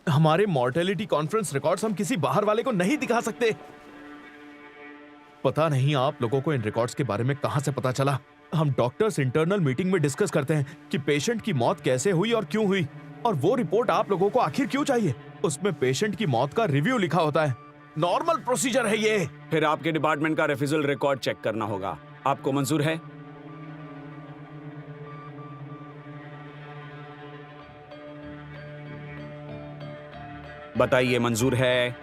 हमारे mortality conference records हम किसी बाहर वाले को नहीं दिखा सकते। पता नहीं आप लोगों को इन रिकॉर्ड्स के बारे में कहां से पता चला। हम डॉक्टर्स इंटरनल मीटिंग में डिस्कस करते हैं कि पेशेंट की मौत कैसे हुई और क्यों हुई, और वो रिपोर्ट आप लोगों को आखिर क्यों चाहिए? उसमें पेशेंट की मौत का रिव्यू लिखा होता है। नॉर्मल प्रोसीजर है ये। फिर आपके डिपार्टमेंट का रेफिजल रिकॉर्ड चेक करना होगा। आपको मंजूर है? बताइए, मंजूर है?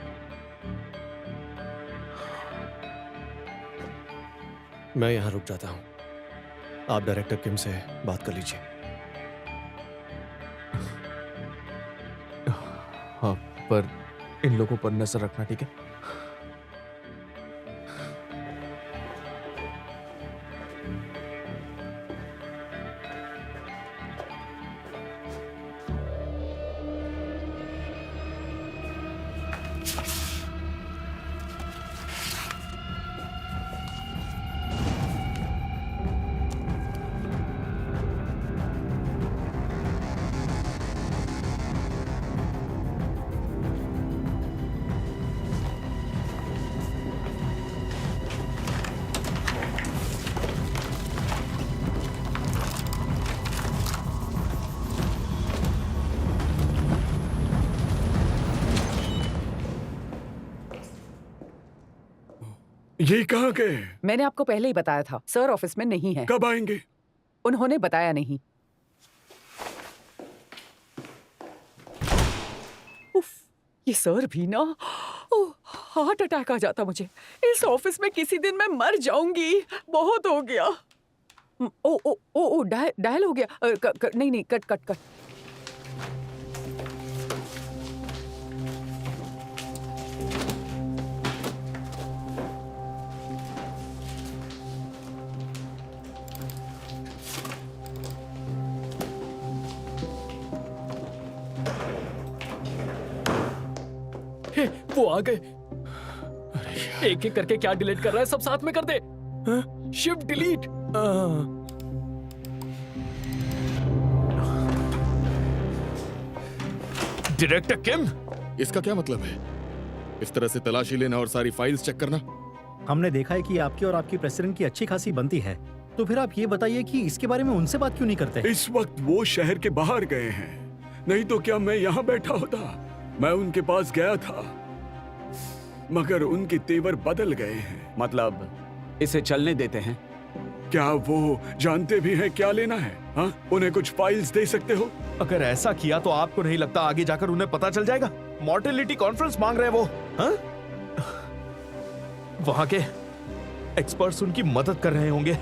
मैं यहां रुक जाता हूं, आप डायरेक्टर किम से बात कर लीजिए। हाँ, पर इन लोगों पर नजर रखना, ठीक है? ये कहाँ गए? मैंने आपको पहले ही बताया था, सर ऑफिस में नहीं है। कब आएंगे? उन्होंने बताया नहीं। उफ, ये सर भी ना, हार्ट अटैक आ जाता मुझे। इस ऑफिस में किसी दिन मैं मर जाऊंगी। बहुत हो गया। ओ ओ ओ ओ डायल हो गया। नहीं, कट कट कट। वो आ गए। एक एक करके क्या डिलीट कर रहा है? सब साथ में कर दे। Shift delete. डायरेक्टर किम, इसका क्या मतलब है? इस तरह से तलाशी लेना और सारी फाइल्स चेक करना? हमने देखा है कि आपकी और आपकी प्रेसिडेंट की अच्छी खासी बनती है, तो फिर आप ये बताइए कि इसके बारे में उनसे बात क्यों नहीं करते? इस वक्त वो शहर के बाहर गए हैं, नहीं तो क्या मैं यहाँ बैठा होता? मैं उनके पास गया था, मगर उनके तेवर बदल गए हैं। मतलब इसे चलने देते हैं? क्या वो जानते भी हैं क्या लेना है? हाँ, उन्हें कुछ फाइल्स दे सकते हो? अगर ऐसा किया तो आपको नहीं लगता आगे जाकर उन्हें पता चल जाएगा? मॉर्टेलिटी कॉन्फ्रेंस मांग रहे हैं वो, हाँ? वहां के एक्सपर्ट्स उनकी मदद कर रहे होंगे,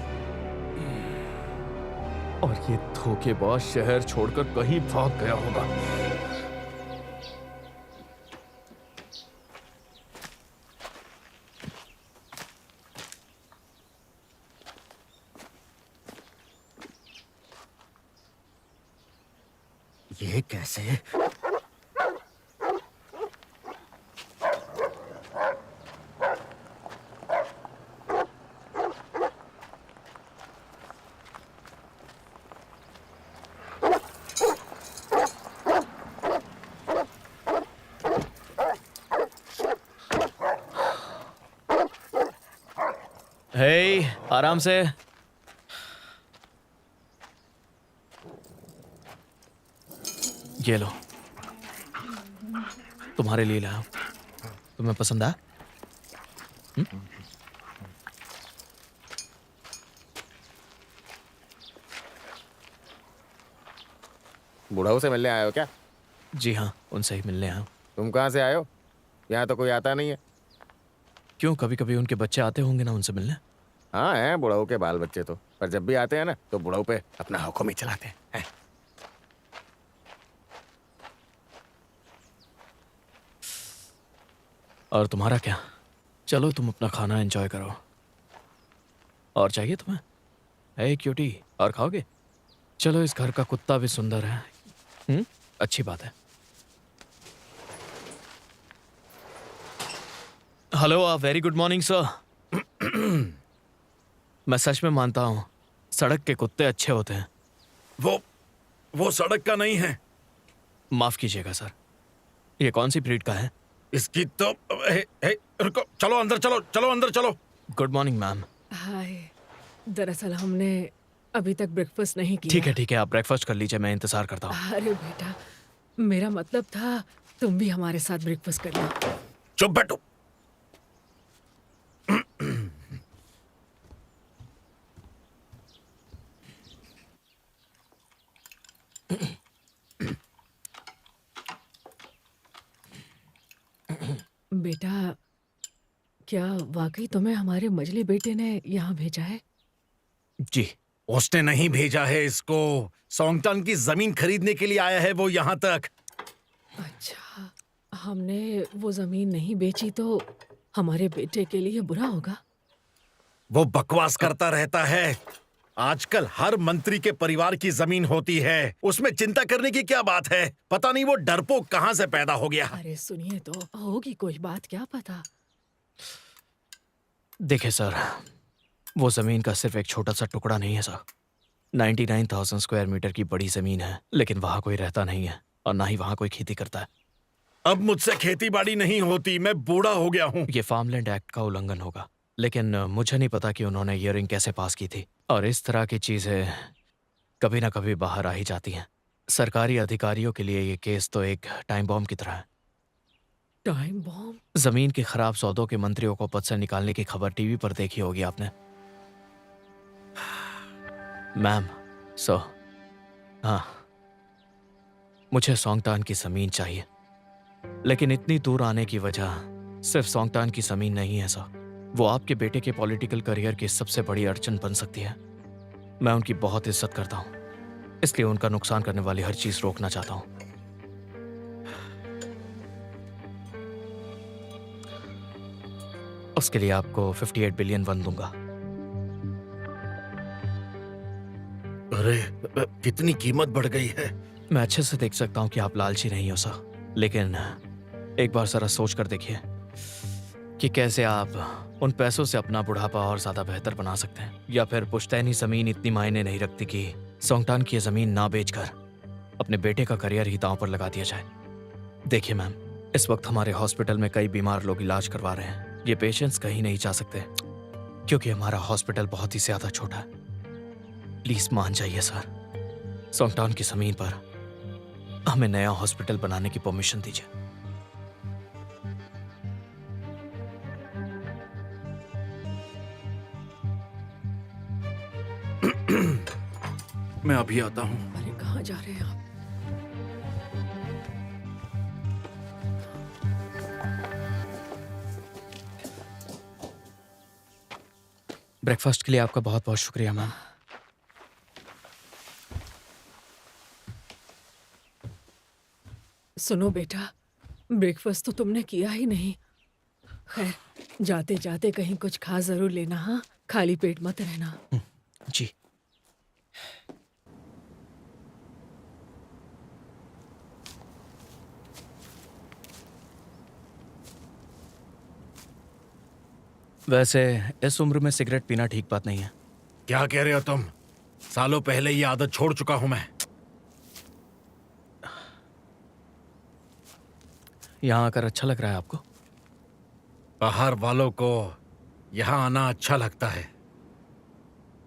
और ये धोखेबाज शहर छोड़कर कहीं भाग गया होगा। ये कैसे? हे, आराम से। ये लो, तुम्हारे लिए लाया। तुम्हें पसंद आया? बुढ़ाऊ से मिलने आए हो क्या? जी हाँ, उनसे ही मिलने आया हूँ। तुम कहाँ से आए हो? यहाँ तो कोई आता नहीं है। क्यों, कभी कभी उनके बच्चे आते होंगे ना उनसे मिलने। हाँ हैं बुढ़ाऊ के बाल बच्चे तो, पर जब भी आते हैं ना तो बुढ़ाऊ पे अपना हुक्म ही चलाते हैं। और तुम्हारा क्या? चलो तुम अपना खाना एंजॉय करो। और चाहिए तुम्हें? है क्यूटी, और खाओगे? चलो, इस घर का कुत्ता भी सुंदर है। अच्छी बात है। Hello, very good morning sir. मैं सच में मानता हूँ सड़क के कुत्ते अच्छे होते हैं। वो सड़क का नहीं है। माफ कीजिएगा सर। ये कौन सी ब्रीड का है? इसकी तो रुको, चलो अंदर, चलो अंदर चलो। Good morning ma'am. हाय, दरअसल हमने अभी तक ब्रेकफास्ट नहीं किया। ठीक है, आप ब्रेकफास्ट कर लीजिए, मैं इंतजार करता हूँ। अरे बेटा, मेरा मतलब था तुम भी हमारे साथ ब्रेकफास्ट करना। चुप बैठो। बेटा, क्या वाकई तुम्हें हमारे मजली बेटे ने यहाँ भेजा है? जी। उसने नहीं भेजा है इसको, सोंगटन की जमीन खरीदने के लिए आया है वो यहाँ तक। अच्छा, हमने वो जमीन नहीं बेची तो हमारे बेटे के लिए बुरा होगा? वो बकवास करता रहता है। आजकल हर मंत्री के परिवार की जमीन होती है, उसमें चिंता करने की क्या बात है? पता नहीं वो डरपोक कहाँ से पैदा हो गया। अरे सुनिए तो, होगी कोई बात, क्या पता। देखिए सर, वो जमीन का सिर्फ एक छोटा सा टुकड़ा नहीं है सर। 99,000 स्क्वायर मीटर की बड़ी जमीन है, लेकिन वहां कोई रहता नहीं है और ना ही वहां कोई खेती करता है। अब मुझसे खेती बाड़ी नहीं होती, मैं बूढ़ा हो गया हूँ। ये फार्मलैंड एक्ट का उल्लंघन होगा, लेकिन मुझे नहीं पता कि उन्होंने हियरिंग कैसे पास की थी। और इस तरह की चीजें कभी ना कभी बाहर आ ही जाती हैं। सरकारी अधिकारियों के लिए ये केस तो एक टाइम बॉम्ब की तरह है। Time bomb? जमीन के खराब सौदों के मंत्रियों को पद से निकालने की खबर टीवी पर देखी होगी आपने। मैम, सो हाँ, मुझे सोंगटान की जमीन चाहिए, लेकिन इतनी दूर आने की वजह सिर्फ सोंगटान की जमीन नहीं है सर। वो आपके बेटे के पॉलिटिकल करियर की सबसे बड़ी अड़चन बन सकती है। मैं उनकी बहुत इज्जत करता हूँ, इसलिए उनका नुकसान करने वाली हर चीज रोकना चाहता हूँ। उसके लिए आपको 58 बिलियन वन दूंगा। अरे कितनी कीमत बढ़ गई है। मैं अच्छे से देख सकता हूँ कि आप लालची नहीं हो सर, लेकिन एक बार जरा सोच कर देखिए कि कैसे आप उन पैसों से अपना बुढ़ापा और ज्यादा बेहतर बना सकते हैं। या फिर पुश्तैनी जमीन इतनी मायने नहीं रखती कि सोंगटान की जमीन ना बेचकर अपने बेटे का करियर ही दांव पर लगा दिया जाए। देखिए मैम, इस वक्त हमारे हॉस्पिटल में कई बीमार लोग इलाज करवा रहे हैं। ये पेशेंट्स कहीं नहीं जा सकते क्योंकि हमारा हॉस्पिटल बहुत ही ज्यादा छोटा है। प्लीज मान जाइए सर, सोंगटान की जमीन पर हमें नया हॉस्पिटल बनाने की परमिशन दीजिए। मैं अभी आता हूँ। अरे कहाँ जा रहे हैं आप? ब्रेकफास्ट के लिए आपका बहुत बहुत शुक्रिया मैम। सुनो बेटा, ब्रेकफास्ट तो तुमने किया ही नहीं। खैर, जाते जाते कहीं कुछ खा जरूर लेना, हाँ? खाली पेट मत रहना। जी। वैसे इस उम्र में सिगरेट पीना ठीक बात नहीं है। क्या कह रहे हो तुम? सालों पहले ये आदत छोड़ चुका हूं मैं। यहाँ आकर अच्छा लग रहा है आपको? बाहर वालों को यहाँ आना अच्छा लगता है।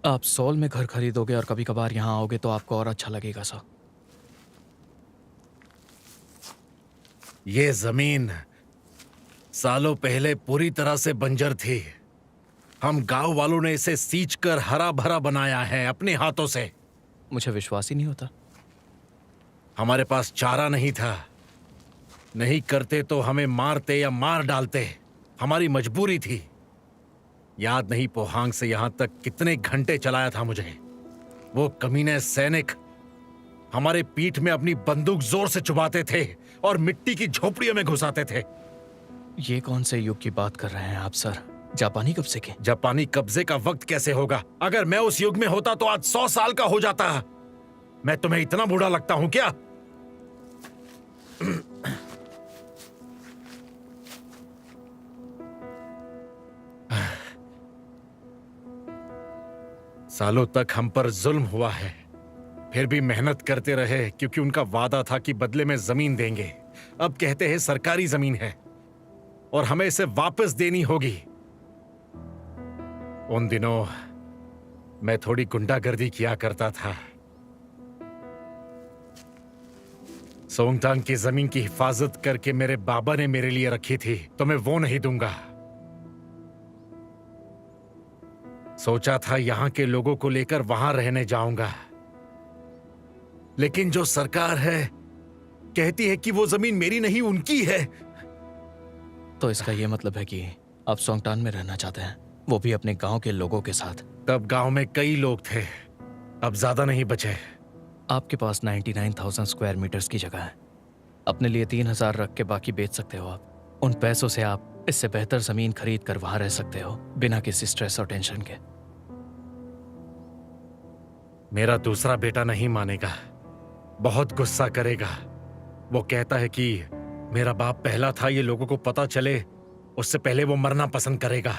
आप सोल में घर खरीदोगे और कभी कभार यहाँ आओगे तो आपको और अच्छा लगेगा सर। ये जमीन सालों पहले पूरी तरह से बंजर थी। हम गांव वालों ने इसे सींच कर हरा भरा बनाया है अपने हाथों से। मुझे विश्वास ही नहीं होता। हमारे पास चारा नहीं था, नहीं करते तो हमें मारते या मार डालते। हमारी मजबूरी थी। याद नहीं पोहांग से यहां तक कितने घंटे चलाया था मुझे। वो कमीने सैनिक हमारे पीठ में अपनी बंदूक जोर से चुभाते थे और मिट्टी की झोपड़ियों में घुसाते थे। ये कौन से युग की बात कर रहे हैं आप सर? जापानी कब्जे के? जापानी कब्जे का वक्त कैसे होगा? अगर मैं उस युग में होता तो आज 100 साल का हो जाता। मैं तुम्हें इतना बूढ़ा लगता हूं क्या? सालों तक हम पर जुल्म हुआ है, फिर भी मेहनत करते रहे क्योंकि उनका वादा था कि बदले में जमीन देंगे। अब कहते हैं सरकारी जमीन है और हमें इसे वापस देनी होगी। उन दिनों मैं थोड़ी गुंडागर्दी किया करता था। सोंगटांग की जमीन की हिफाजत करके मेरे बाबा ने मेरे लिए रखी थी, तो मैं वो नहीं दूंगा। सोचा था यहां के लोगों को लेकर वहां रहने जाऊंगा, लेकिन जो सरकार है कहती है कि वो जमीन मेरी नहीं उनकी है। तो इसका ये मतलब है कि आप सोंगटान में रहना चाहते हैं, वो भी अपने गांव के लोगों के साथ। तब गांव में कई लोग थे, अब ज्यादा नहीं बचे। आपके पास 99,000 स्क्वायर मीटर्स की जगह है। अपने लिए 3,000 रख के बाकी बेच सकते हो आप। उन पैसों से आप इससे बेहतर जमीन खरीद कर वहां रह सकते हो, बिना किसी स्ट्रेस और टेंशन के। मेरा दूसरा बेटा नहीं मानेगा, बहुत गुस्सा करेगा। वो कहता है कि मेरा बाप पहला था, ये लोगों को पता चले उससे पहले वो मरना पसंद करेगा।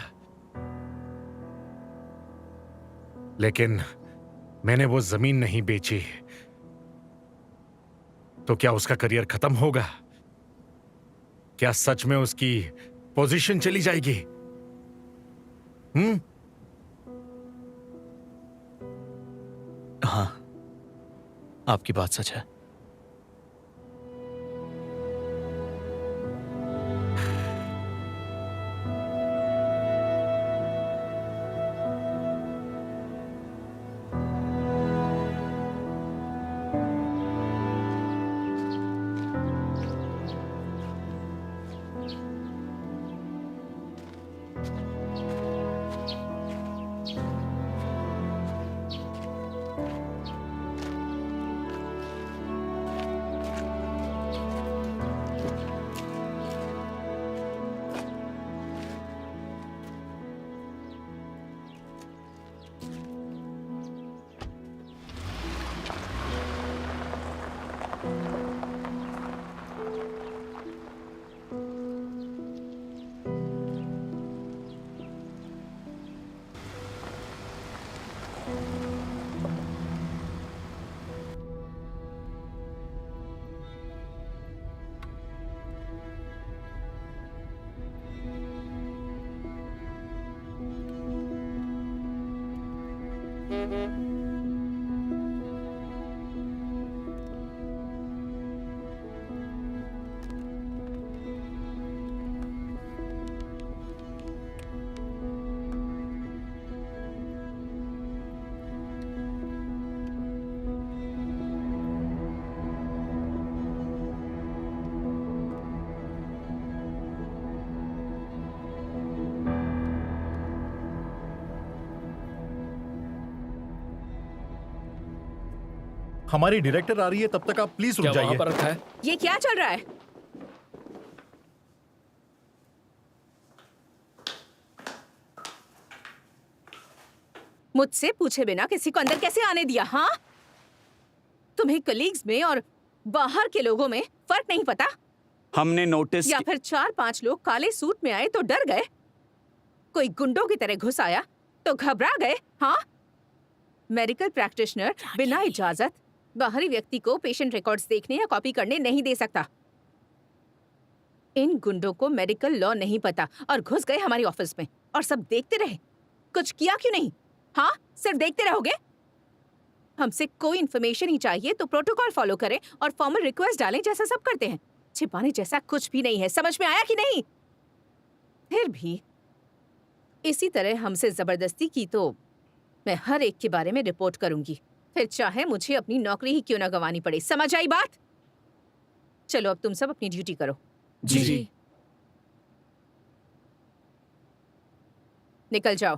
लेकिन मैंने वो जमीन नहीं बेची, तो क्या उसका करियर खत्म होगा? क्या सच में उसकी पोजीशन चली जाएगी? हाँ, आपकी बात सच है। हमारी डायरेक्टर आ रही है, तब तक आप प्लीज रुक क्या वहां जाइए। पर रखा है? ये क्या चल रहा है? मुझसे पूछे बिना किसी को अंदर कैसे आने दिया? हाँ, तुम्हें कलीग्स में और बाहर के लोगों में फर्क नहीं पता? हमने नोटिस या फिर 4-5 लोग काले सूट में आए तो डर गए, कोई गुंडों की तरह घुस आया तो घबरा गए? हाँ, मेडिकल प्रैक्टिशनर बिना इजाजत बाहरी व्यक्ति को पेशेंट रिकॉर्ड्स देखने या कॉपी करने नहीं दे सकता। इन गुंडों को मेडिकल लॉ नहीं पता और घुस गए हमारी ऑफिस में और सब देखते रहे। कुछ किया क्यों नहीं? हाँ, सिर्फ देखते रहोगे? हमसे कोई इन्फॉर्मेशन ही चाहिए तो प्रोटोकॉल फॉलो करें और फॉर्मल रिक्वेस्ट डालें जैसा सब करते हैं। छिपाने जैसा कुछ भी नहीं है। समझ में आया कि नहीं? फिर भी इसी तरह हमसे जबरदस्ती की तो मैं हर एक के बारे में रिपोर्ट करूंगी, फिर चाहे मुझे अपनी नौकरी ही क्यों ना गंवानी पड़े। समझ आई बात? चलो अब तुम सब अपनी ड्यूटी करो। जी। निकल जाओ।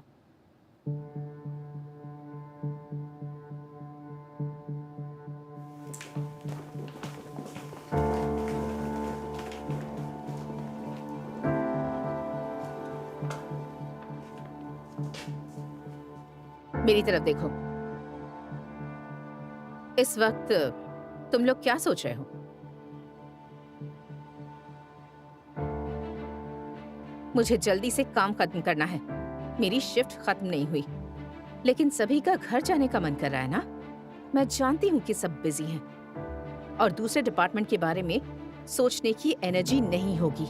मेरी तरफ देखो। इस वक्त तुम लोग क्या सोच रहे हो? मुझे जल्दी से काम खत्म करना है। मेरी शिफ्ट खत्म नहीं हुई, लेकिन सभी का घर जाने का मन कर रहा है ना? मैं जानती हूँ कि सब बिजी हैं और दूसरे डिपार्टमेंट के बारे में सोचने की एनर्जी नहीं होगी।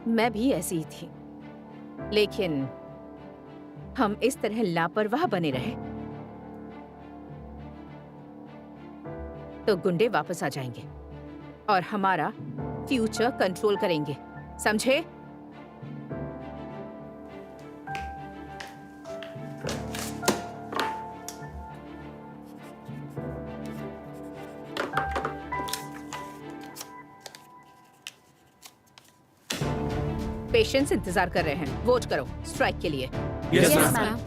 मैं भी ऐसी ही थी, लेकिन हम इस तरह लापरवाह बने रहे तो गुंडे वापस आ जाएंगे और हमारा फ्यूचर कंट्रोल करेंगे, समझे? पेशेंट्स इंतजार कर रहे हैं, वोट करो स्ट्राइक के लिए। Yes, ma'am.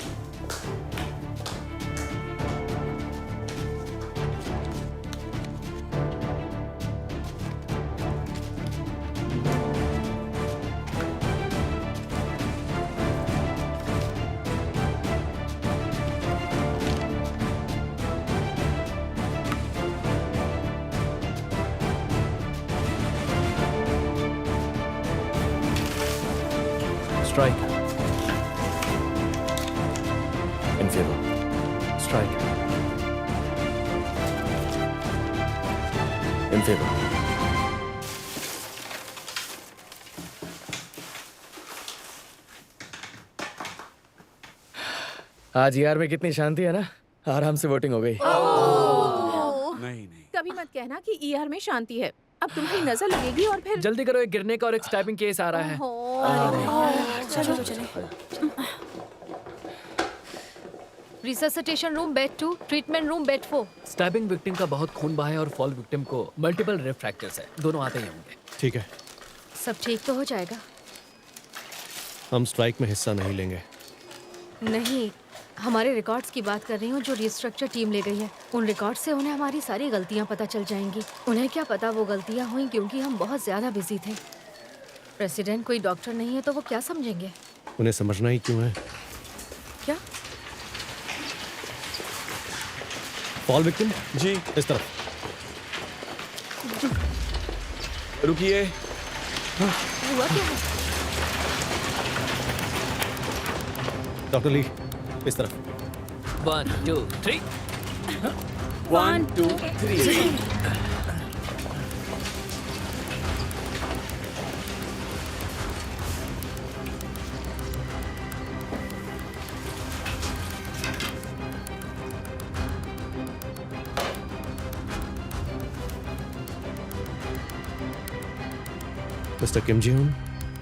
Strike. In favor. Strike. In favor. आज ईआर में कितनी शांति है ना, आराम से वोटिंग हो गई। नहीं नहीं, कभी मत कहना कि ईआर में शांति है, अब तुम्हारी नजर लगेगी और फिर जल्दी करो, एक गिरने का और एक स्टैबिंग केस आ रहा है। चलो चले। Resuscitation room bed 2, treatment room bed 4। Stabbing victim का बहुत खून बहा है और फॉल विक्टिम को मल्टीपल रिब फ्रैक्चर्स है, दोनों आते ही होंगे। ठीक है, सब ठीक तो हो जाएगा। हम स्ट्राइक में हिस्सा नहीं लेंगे। नहीं, हमारे रिकॉर्ड्स की बात कर रही हूँ जो रिस्ट्रक्चर टीम ले गई है। उन रिकॉर्ड से उन्हें हमारी सारी गलतियाँ पता चल जाएंगी। उन्हें क्या पता वो गलतियाँ हुई क्योंकि हम बहुत ज़्यादा बिजी थे। प्रेसिडेंट कोई डॉक्टर नहीं है तो वो क्या समझेंगे? उन्हें समझना ही क्यों है? क्या? फॉल विक्टिम जी, इस तरफ। रुकिए। हुआ क्या है? डॉक्टर ली, इस तरफ। 1 2 3। 1 2 3। मिस्टर किम जी हुन,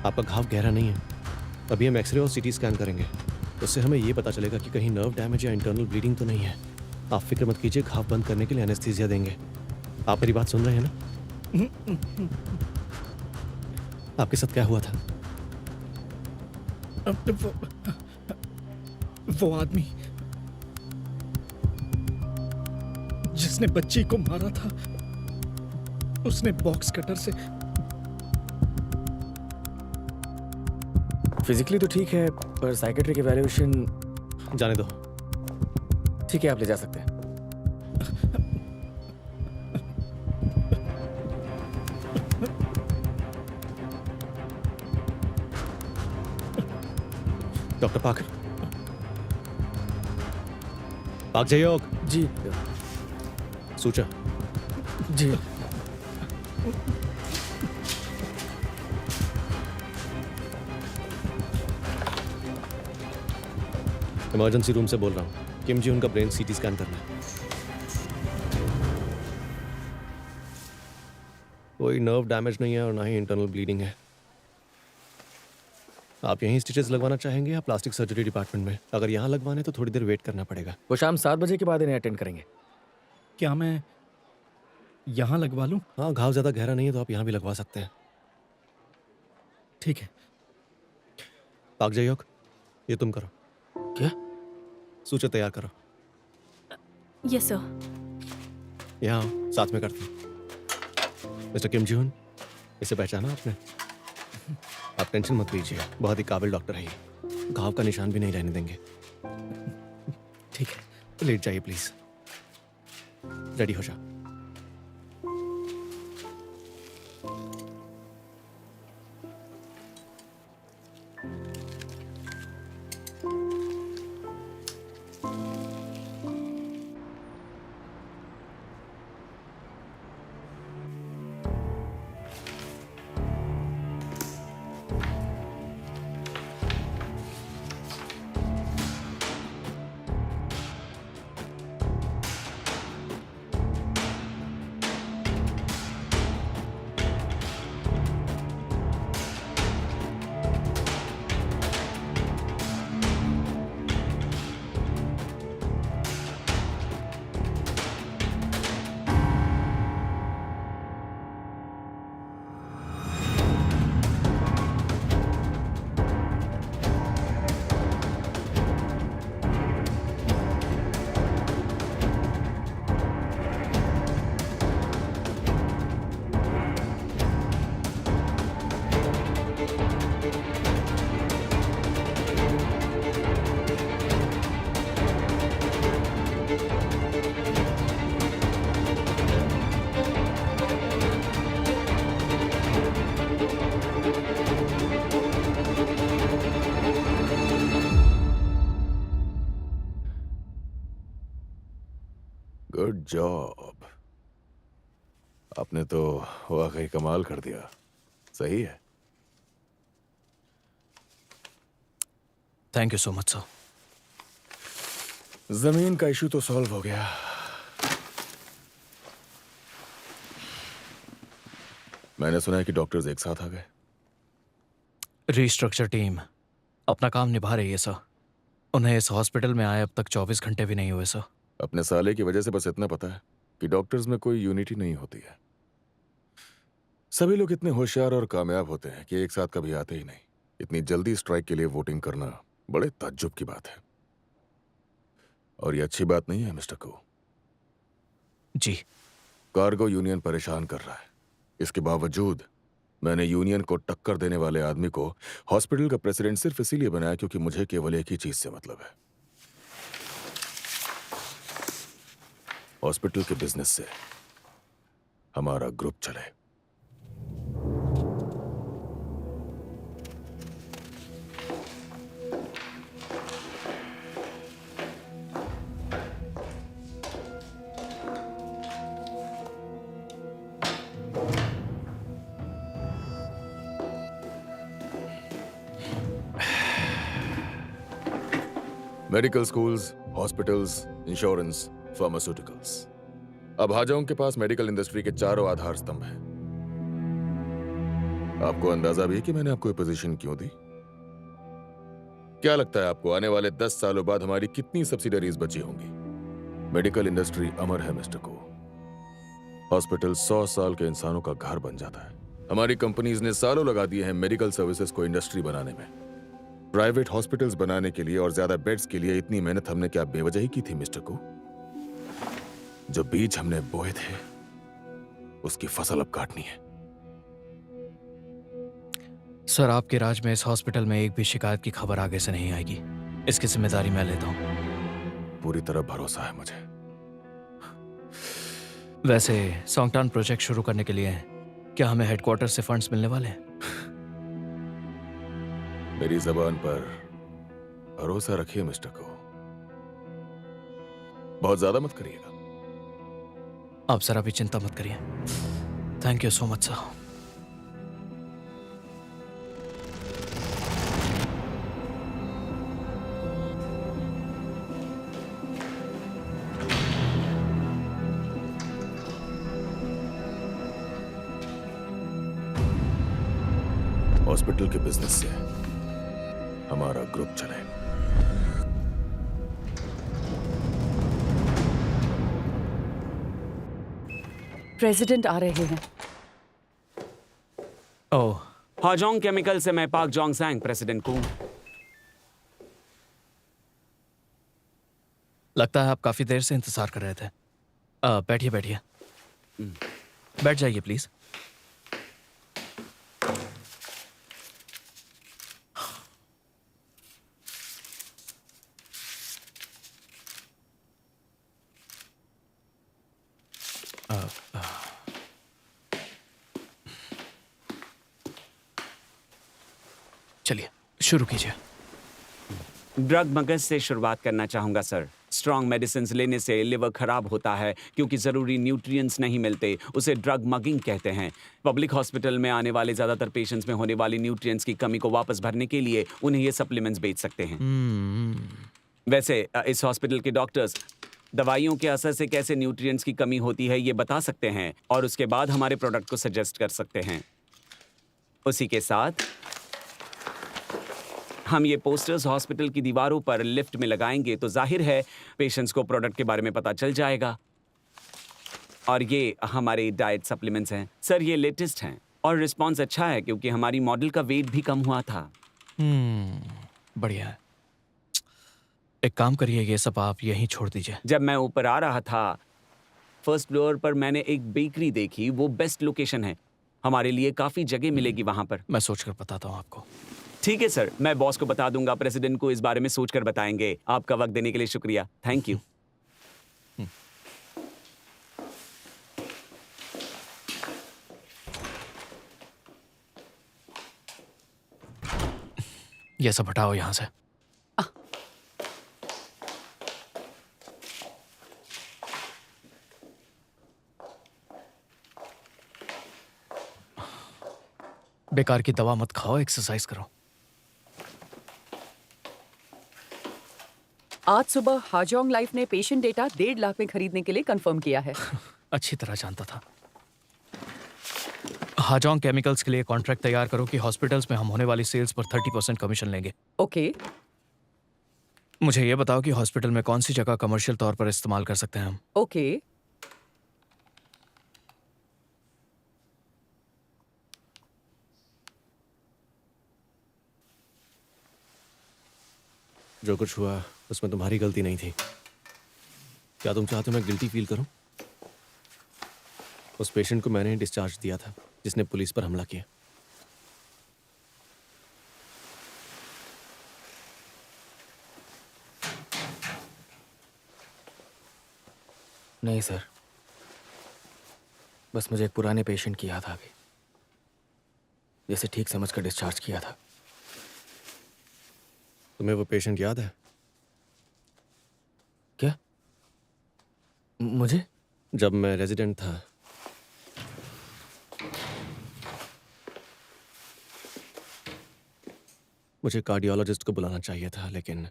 आपका घाव गहरा नहीं है। अभी हम एक्सरे और सीटी स्कैन करेंगे, उससे हमें ये पता चलेगा कि कहीं नर्व डैमेज या इंटरनल ब्लीडिंग तो नहीं है। आप फिक्र मत कीजिए, घाव बंद करने के लिए एनेस्थीसिया देंगे। आप मेरी बात सुन रहे हैं ना? आपके साथ क्या हुआ था? वो आदमी जिसने बच्ची को मारा था, उसने बॉक्स कटर से। फिजिकली तो ठीक है पर साइकेट्रिक इवैल्यूएशन। जाने दो। ठीक है, आप ले जा सकते हैं। डॉक्टर पाक, पाक जयोग जी सूचा। जी। इमरजेंसी रूम से बोल रहा हूँ। किम जी उनका ब्रेन सीटी स्कैन करना है। कोई नर्व डैमेज नहीं है और ना ही इंटरनल ब्लीडिंग है। आप यहीं स्टिचेस लगवाना चाहेंगे या प्लास्टिक सर्जरी डिपार्टमेंट में? अगर यहाँ लगवाने तो थोड़ी देर वेट करना पड़ेगा। वो शाम 7 बजे के बाद इन्हें अटेंड करेंगे। क्या मैं यहाँ लगवा लूँ? हाँ, घाव ज़्यादा गहरा नहीं है तो आप यहाँ भी लगवा सकते हैं। ठीक है। पाक जयोग, ये तुम करो। क्या? सूचना तैयार करो। Yes sir. यहाँ आओ, साथ में करते हैं। मिस्टर किम जी-हुन, इसे पहचाना आपने? आप टेंशन मत लीजिए, बहुत ही काबिल डॉक्टर है ये। घाव का निशान भी नहीं रहने देंगे। ठीक है, लेट जाइए प्लीज। रेडी हो जाओ। जॉब। आपने तो वाकई कमाल कर दिया। सही है। Thank you so much sir. जमीन का इशू तो सॉल्व हो गया। मैंने सुना है कि डॉक्टर्स एक साथ आ गए। रीस्ट्रक्चर टीम अपना काम निभा रही है सर। उन्हें इस हॉस्पिटल में आए अब तक 24 घंटे भी नहीं हुए सर। अपने साले की वजह से बस इतना पता है कि डॉक्टर्स में कोई यूनिटी नहीं होती है। सभी लोग इतने होशियार और कामयाब होते हैं कि एक साथ कभी आते ही नहीं। इतनी जल्दी स्ट्राइक के लिए वोटिंग करना बड़े ताज्जुब की बात है। और ये अच्छी बात नहीं है मिस्टर को। जी। कार्गो यूनियन परेशान कर रहा है। इसके बावजूद मैंने यूनियन को टक्कर देने वाले आदमी को हॉस्पिटल का प्रेसिडेंट सिर्फ इसीलिए बनाया क्योंकि मुझे केवल एक ही चीज से मतलब है, हॉस्पिटल के बिजनेस से हमारा ग्रुप चले। Medical schools, hospitals, insurance, pharmaceuticals. अब हाजाओं के पास मेडिकल इंडस्ट्री के चारों आधार स्तंभ हैं। आपको अंदाजा भी है कि मैंने आपको ये पोजीशन क्यों दी? क्या लगता है आपको आने वाले 10 सालों बाद हमारी कितनी सब्सिडरीज बची होंगी? मेडिकल इंडस्ट्री अमर है मिस्टर को। हॉस्पिटल 100 साल के इंसानों का घर बन जाता है। हमारी कंपनीज ने सालों लगा दिए हैं मेडिकल सर्विसेज को इंडस्ट्री बनाने में। प्राइवेट हॉस्पिटल्स बनाने के लिए और ज्यादा बेड्स के लिए इतनी मेहनत हमने क्या बेवजह ही की थी मिस्टर को? जो बीज हमने बोए थे उसकी फसल अब काटनी है। सर आपके राज में इस हॉस्पिटल में एक भी शिकायत की खबर आगे से नहीं आएगी। इसकी जिम्मेदारी मैं लेता हूं। पूरी तरह भरोसा है मुझे। वैसे सॉन्गटान प्रोजेक्ट शुरू करने के लिए क्या हमें हेडक्वार्टर से फंड्स मिलने वाले हैं? मेरी जबान पर भरोसा रखिए मिस्टर को। बहुत ज्यादा मत करिएगा। आप जरा भी चिंता मत करिए। Thank you so much sir. Hospital के बिजनेस से हमारा ग्रुप चले। प्रेसिडेंट आ रहे हैं। ओह, हाजोंग केमिकल से मैं पाक जोंग सैंग प्रेसिडेंट को। लगता है आप काफी देर से इंतजार कर रहे थे। बैठिए बैठिए। बैठ जाइए प्लीज। चलिए शुरू कीजिए। ड्रग मगज से शुरुआत करना चाहूंगा सर। स्ट्रॉन्ग मेडिसिन लेने से लिवर खराब होता है क्योंकि जरूरी न्यूट्रिएंट्स नहीं मिलते। उसे ड्रग मगिंग कहते हैं। पब्लिक हॉस्पिटल में आने वाले ज्यादातर पेशेंट्स में होने वाली न्यूट्रिएंट्स की कमी को वापस भरने के लिए उन्हें ये सप्लीमेंट्स बेच सकते हैं। वैसे इस हॉस्पिटल के डॉक्टर्स दवाइयों के असर से कैसे न्यूट्रिएंट्स की कमी होती है ये बता सकते हैं और उसके बाद हमारे प्रोडक्ट को सजेस्ट कर सकते हैं। उसी के साथ हम ये पोस्टर्स हॉस्पिटल की दीवारों पर लिफ्ट में लगाएंगे तो जाहिर है पेशेंट्स को प्रोडक्ट के बारे में पता चल जाएगा। और ये हमारे डाइट सप्लीमेंट्स हैं सर। ये लेटेस्ट हैं और रिस्पांस अच्छा है क्योंकि हमारी मॉडल का वेट भी कम हुआ था। बढ़िया है। एक काम करिए, ये सब आप यहीं छोड़ दीजिए। जब मैं ऊपर आ रहा था फर्स्ट फ्लोर पर मैंने एक बेकरी देखी। वो बेस्ट लोकेशन है। हमारे लिए काफी जगह मिलेगी वहां पर। मैं सोचकर बताता हूँ आपको। ठीक है सर, मैं बॉस को बता दूंगा। प्रेसिडेंट को इस बारे में सोचकर बताएंगे। आपका वक्त देने के लिए शुक्रिया। Thank you. ये सब हटाओ यहां से। बेकार की दवा मत खाओ, एक्सरसाइज करो। आज सुबह हाजोंग लाइफ ने पेशेंट डेटा 1.5 लाख में खरीदने के लिए कंफर्म किया है। अच्छी तरह जानता था। हाजोंग केमिकल्स के लिए कॉन्ट्रैक्ट तैयार करो कि हॉस्पिटल्स में हम होने वाली सेल्स पर 30% कमीशन लेंगे। ओके, मुझे ये बताओ कि हॉस्पिटल में कौन सी जगह कमर्शियल तौर पर इस्तेमाल कर सकते हैं हम। ओके। जो कुछ हुआ उसमें तुम्हारी गलती नहीं थी। क्या तुम चाहते हो मैं गिल्टी फील करूं? उस पेशेंट को मैंने ही डिस्चार्ज दिया था जिसने पुलिस पर हमला किया। नहीं सर, बस मुझे एक पुराने पेशेंट की याद आ गई, जिसे ठीक समझकर डिस्चार्ज किया था। तुम्हें वो पेशेंट याद है? क्या? मुझे? जब मैं रेजिडेंट था मुझे कार्डियोलॉजिस्ट को बुलाना चाहिए था, लेकिन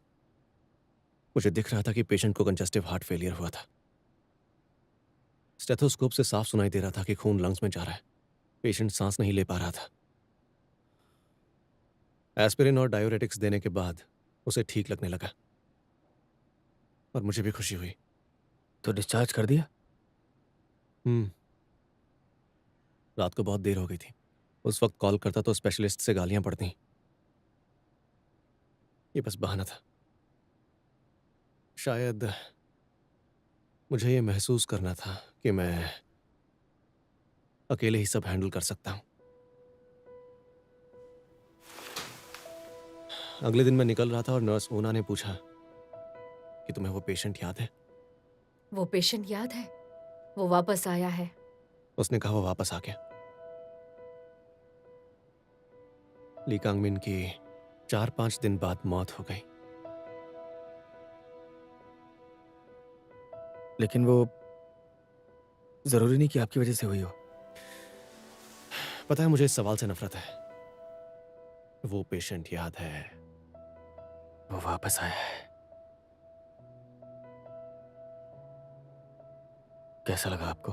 मुझे दिख रहा था कि पेशेंट को कंजस्टिव हार्ट फेलियर हुआ था। स्टेथोस्कोप से साफ सुनाई दे रहा था कि खून लंग्स में जा रहा है। पेशेंट सांस नहीं ले पा रहा था। एस्पिरिन और डायोरेटिक्स देने के बाद उसे ठीक लगने लगा और मुझे भी खुशी हुई। तो डिस्चार्ज कर दिया? रात को बहुत देर हो गई थी। उस वक्त कॉल करता तो स्पेशलिस्ट से गालियां पड़ती। ये बस बहाना था। शायद मुझे ये महसूस करना था कि मैं अकेले ही सब हैंडल कर सकता हूं। अगले दिन मैं निकल रहा था और नर्स ओना ने पूछा कि तुम्हें वो पेशेंट याद है? वो पेशेंट याद है, वो वापस आया है। उसने कहा वो वापस आ गया। ली कांगमिन की 4-5 दिन बाद मौत हो गई। लेकिन वो जरूरी नहीं कि आपकी वजह से हुई हो। पता है, मुझे इस सवाल से नफरत है। वो पेशेंट याद है? वो वापस आया है। कैसा लगा आपको?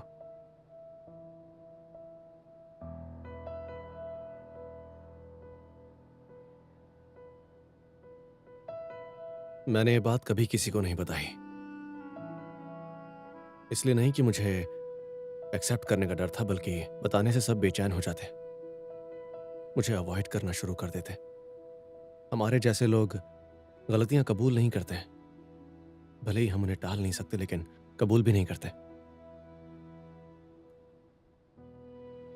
मैंने ये बात कभी किसी को नहीं बताई। इसलिए नहीं कि मुझे एक्सेप्ट करने का डर था, बल्कि बताने से सब बेचैन हो जाते, मुझे अवॉइड करना शुरू कर देते। हमारे जैसे लोग गलतियां कबूल नहीं करते। भले ही हम उन्हें टाल नहीं सकते, लेकिन कबूल भी नहीं करते।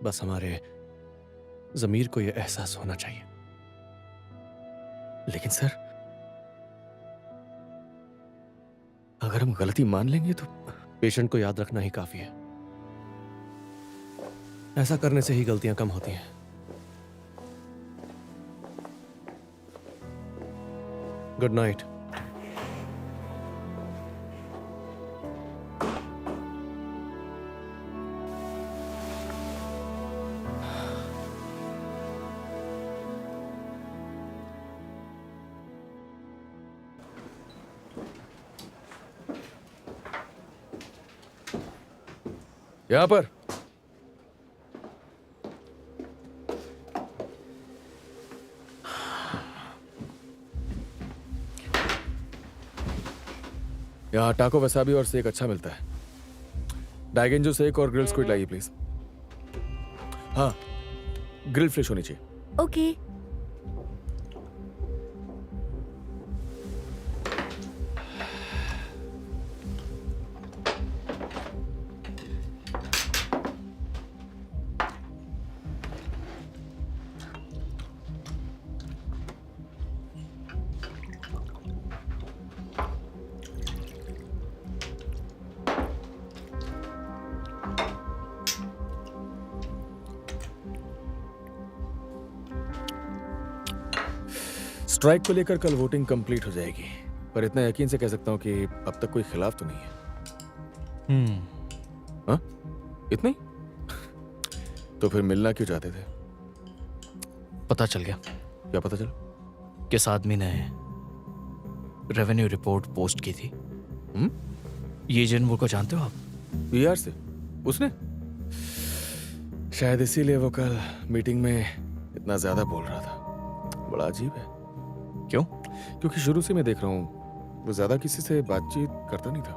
बस हमारे ज़मीर को यह एहसास होना चाहिए। लेकिन सर, अगर हम गलती मान लेंगे तो पेशेंट को याद रखना ही काफी है। ऐसा करने से ही गलतियां कम होती हैं। Good night. यहां पर यहाँ टाको वसाबी और सेक अच्छा मिलता है। डाइगेंजो सेक और ग्रिल स्क्विड लाइए प्लीज। हाँ, ग्रिल फ्रेश होनी चाहिए। ओके। स्ट्राइक को लेकर कल वोटिंग कंप्लीट हो जाएगी, पर इतना यकीन से कह सकता हूं कि अब तक कोई खिलाफ तो नहीं है। हाँ, इतना ही? तो फिर मिलना क्यों चाहते थे? पता चल गया क्या पता चला? किस आदमी ने रेवेन्यू रिपोर्ट पोस्ट की थी। ये जिनवू को जानते हो आप? पीआर से उसने, शायद इसीलिए वो कल मीटिंग में इतना ज्यादा बोल रहा था। बड़ा अजीब है। क्यों? क्योंकि शुरू से मैं देख रहा हूँ वो ज्यादा किसी से बातचीत करता नहीं था।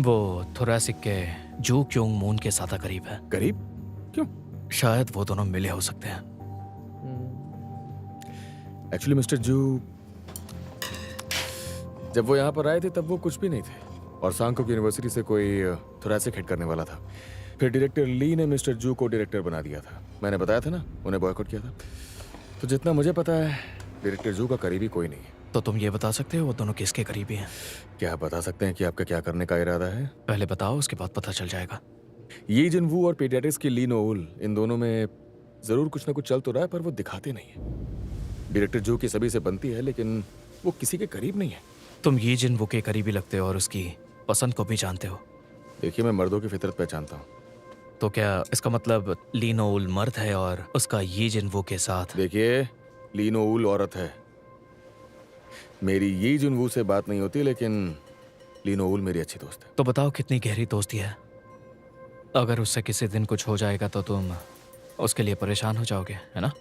वो थोरैसिक के जू क्योंग मून के ज्यादा करीब है। करीब? क्यों? शायद वो दोनों मिले हो सकते हैं। एक्चुअली मिस्टर जू जब वो यहाँ पर आए थे तब वो कुछ भी नहीं थे और सांगकोक यूनिवर्सिटी से कोई थोरैसिक हेड करने वाला था। फिर डायरेक्टर ली ने मिस्टर जू को डायरेक्टर बना दिया था। मैंने बताया था ना, उन्हें बॉयकॉट किया था। तो जितना मुझे पता है डायरेक्टर जू का करीबी कोई नहीं है। तो तुम ये बता सकते हो वो दोनों किसके करीबी हैं? क्या बता सकते हैं कि आपका क्या करने का इरादा है? पहले बताओ, उसके बाद पता चल जाएगा। ये जिनवू और पीडियाट्रिक्स की ली नोउल, इन दोनों में जरूर कुछ ना कुछ चल तो रहा है, पर वो दिखाते नहीं है। डायरेक्टर जू की सभी से बनती है लेकिन वो किसी के करीब नहीं है। तुम ये जिनवू के करीबी लगते हो और उसकी पसंद को भी जानते हो। देखिए, मैं मर्दों की फितरत पहचानता हूँ। तो क्या इसका मतलब ली नोउल मर्द है और उसका ये जिनवू के साथ? देखिए, ली नोउल औरत है। मेरी ये जिनवू से बात नहीं होती, लेकिन ली नोउल मेरी अच्छी दोस्त है। तो बताओ कितनी गहरी दोस्ती है? अगर उससे किसी दिन कुछ हो जाएगा तो तुम उसके लिए परेशान हो जाओगे, है ना?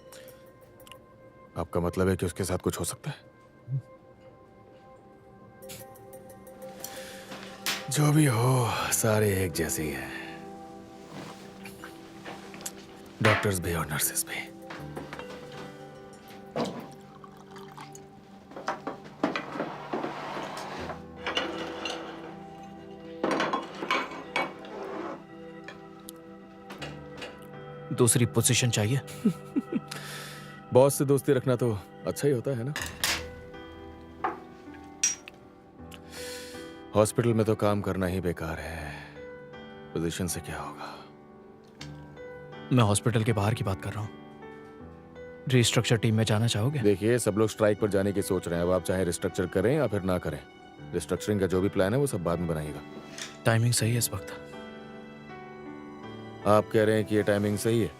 आपका मतलब है कि उसके साथ कुछ हो सकता है? जो भी हो, सारे एक जैसे ही हैं, डॉक्टर्स भी और नर्सेस भी। दूसरी पोजीशन चाहिए? बॉस से दोस्ती रखना तो अच्छा ही होता है ना। हॉस्पिटल में तो काम करना ही बेकार है, पोजीशन से क्या होगा? मैं हॉस्पिटल के बाहर की बात कर रहा हूँ। रिस्ट्रक्चर टीम में जाना चाहोगे? देखिए, सब लोग स्ट्राइक पर जाने की सोच रहे हैं। अब आप चाहे रिस्ट्रक्चर करें या फिर ना करें, रिस्ट्रक्चरिंग का जो भी प्लान है वो सब बाद में बनाइएगा। टाइमिंग सही है इस वक्त? आप कह रहे हैं कि ये टाइमिंग सही है?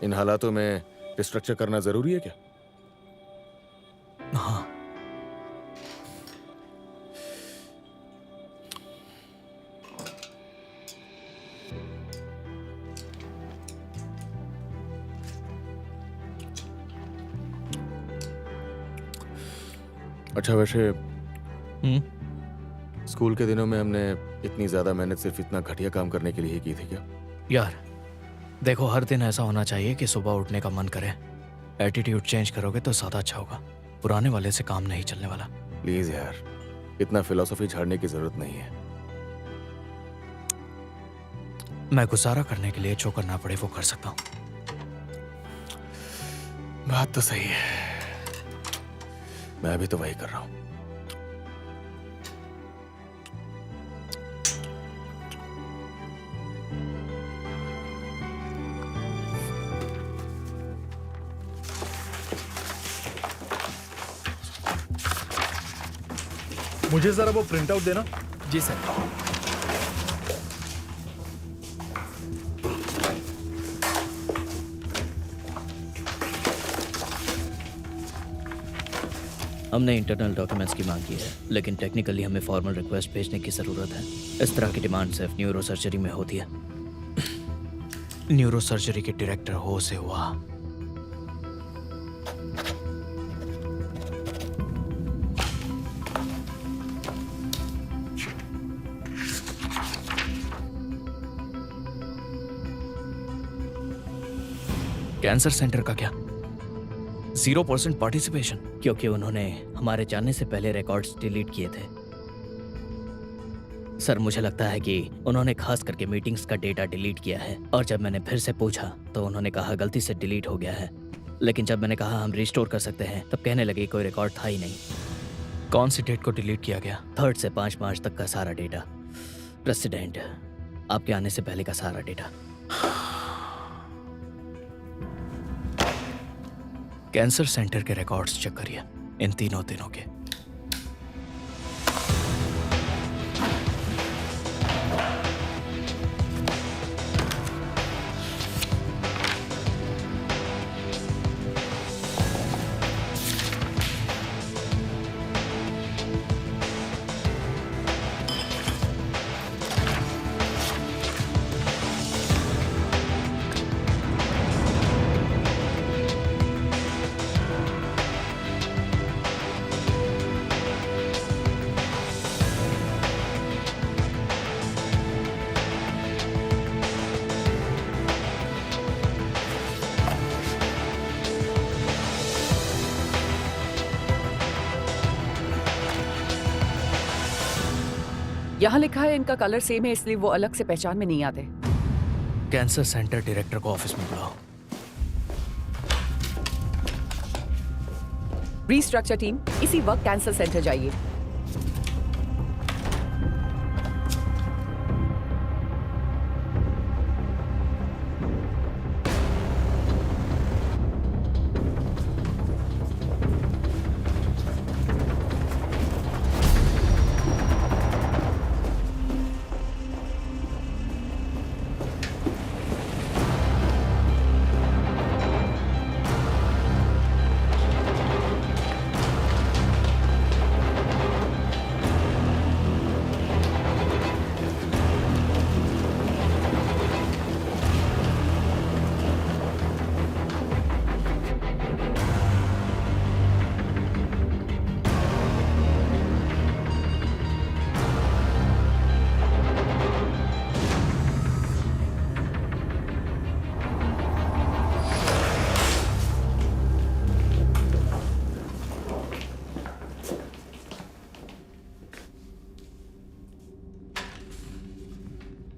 इन हालातों में रिस्ट्रक्चर करना जरूरी है क्या? हाँ। अच्छा, वैसे स्कूल के दिनों में हमने इतनी ज्यादा मेहनत सिर्फ इतना घटिया काम करने के लिए ही की थी क्या? यार देखो, हर दिन ऐसा होना चाहिए कि सुबह उठने का मन करे। एटीट्यूड चेंज करोगे तो ज्यादा अच्छा होगा। पुराने वाले से काम नहीं चलने वाला। प्लीज यार, इतना फिलॉसफी झाड़ने की जरूरत नहीं है। मैं गुजारा करने के लिए जो करना पड़े वो कर सकता हूँ। बात तो सही है, मैं भी तो वही कर रहा हूँ। मुझे जरा वो प्रिंट आउट देना। जी सर। हमने इंटरनल डॉक्यूमेंट्स की मांग की है, लेकिन टेक्निकली हमें फॉर्मल रिक्वेस्ट भेजने की ज़रूरत है। इस तरह की डिमांड सिर्फ न्यूरो सर्जरी में होती है। न्यूरो सर्जरी के डायरेक्टर हो से हुआ। कैंसर सेंटर का क्या? 0% पार्टिसिपेशन? क्योंकि उन्होंने हमारे जाने से पहले रिकॉर्ड्स डिलीट किए थे। सर, मुझे लगता है कि उन्होंने खास करके मीटिंग्स का डेटा डिलीट किया है। और जब मैंने फिर से पूछा तो उन्होंने कहा गलती से डिलीट हो गया है। लेकिन जब मैंने कहा हम रिस्टोर कर सकते हैं तब कहने लगे कोई रिकॉर्ड था ही नहीं। कौन सी डेट को डिलीट किया गया? 3 से 5 मार्च तक का सारा डेटा। प्रेसिडेंट, आपके आने से पहले का सारा डेटा। कैंसर सेंटर के रिकॉर्ड्स चेक करिए, इन 3 दिनों के। यहाँ लिखा है इनका कलर सेम है, इसलिए वो अलग से पहचान में नहीं आते। कैंसर सेंटर डायरेक्टर को ऑफिस में बुलाओ। रिस्ट्रक्चर टीम इसी वक्त कैंसर सेंटर जाइए।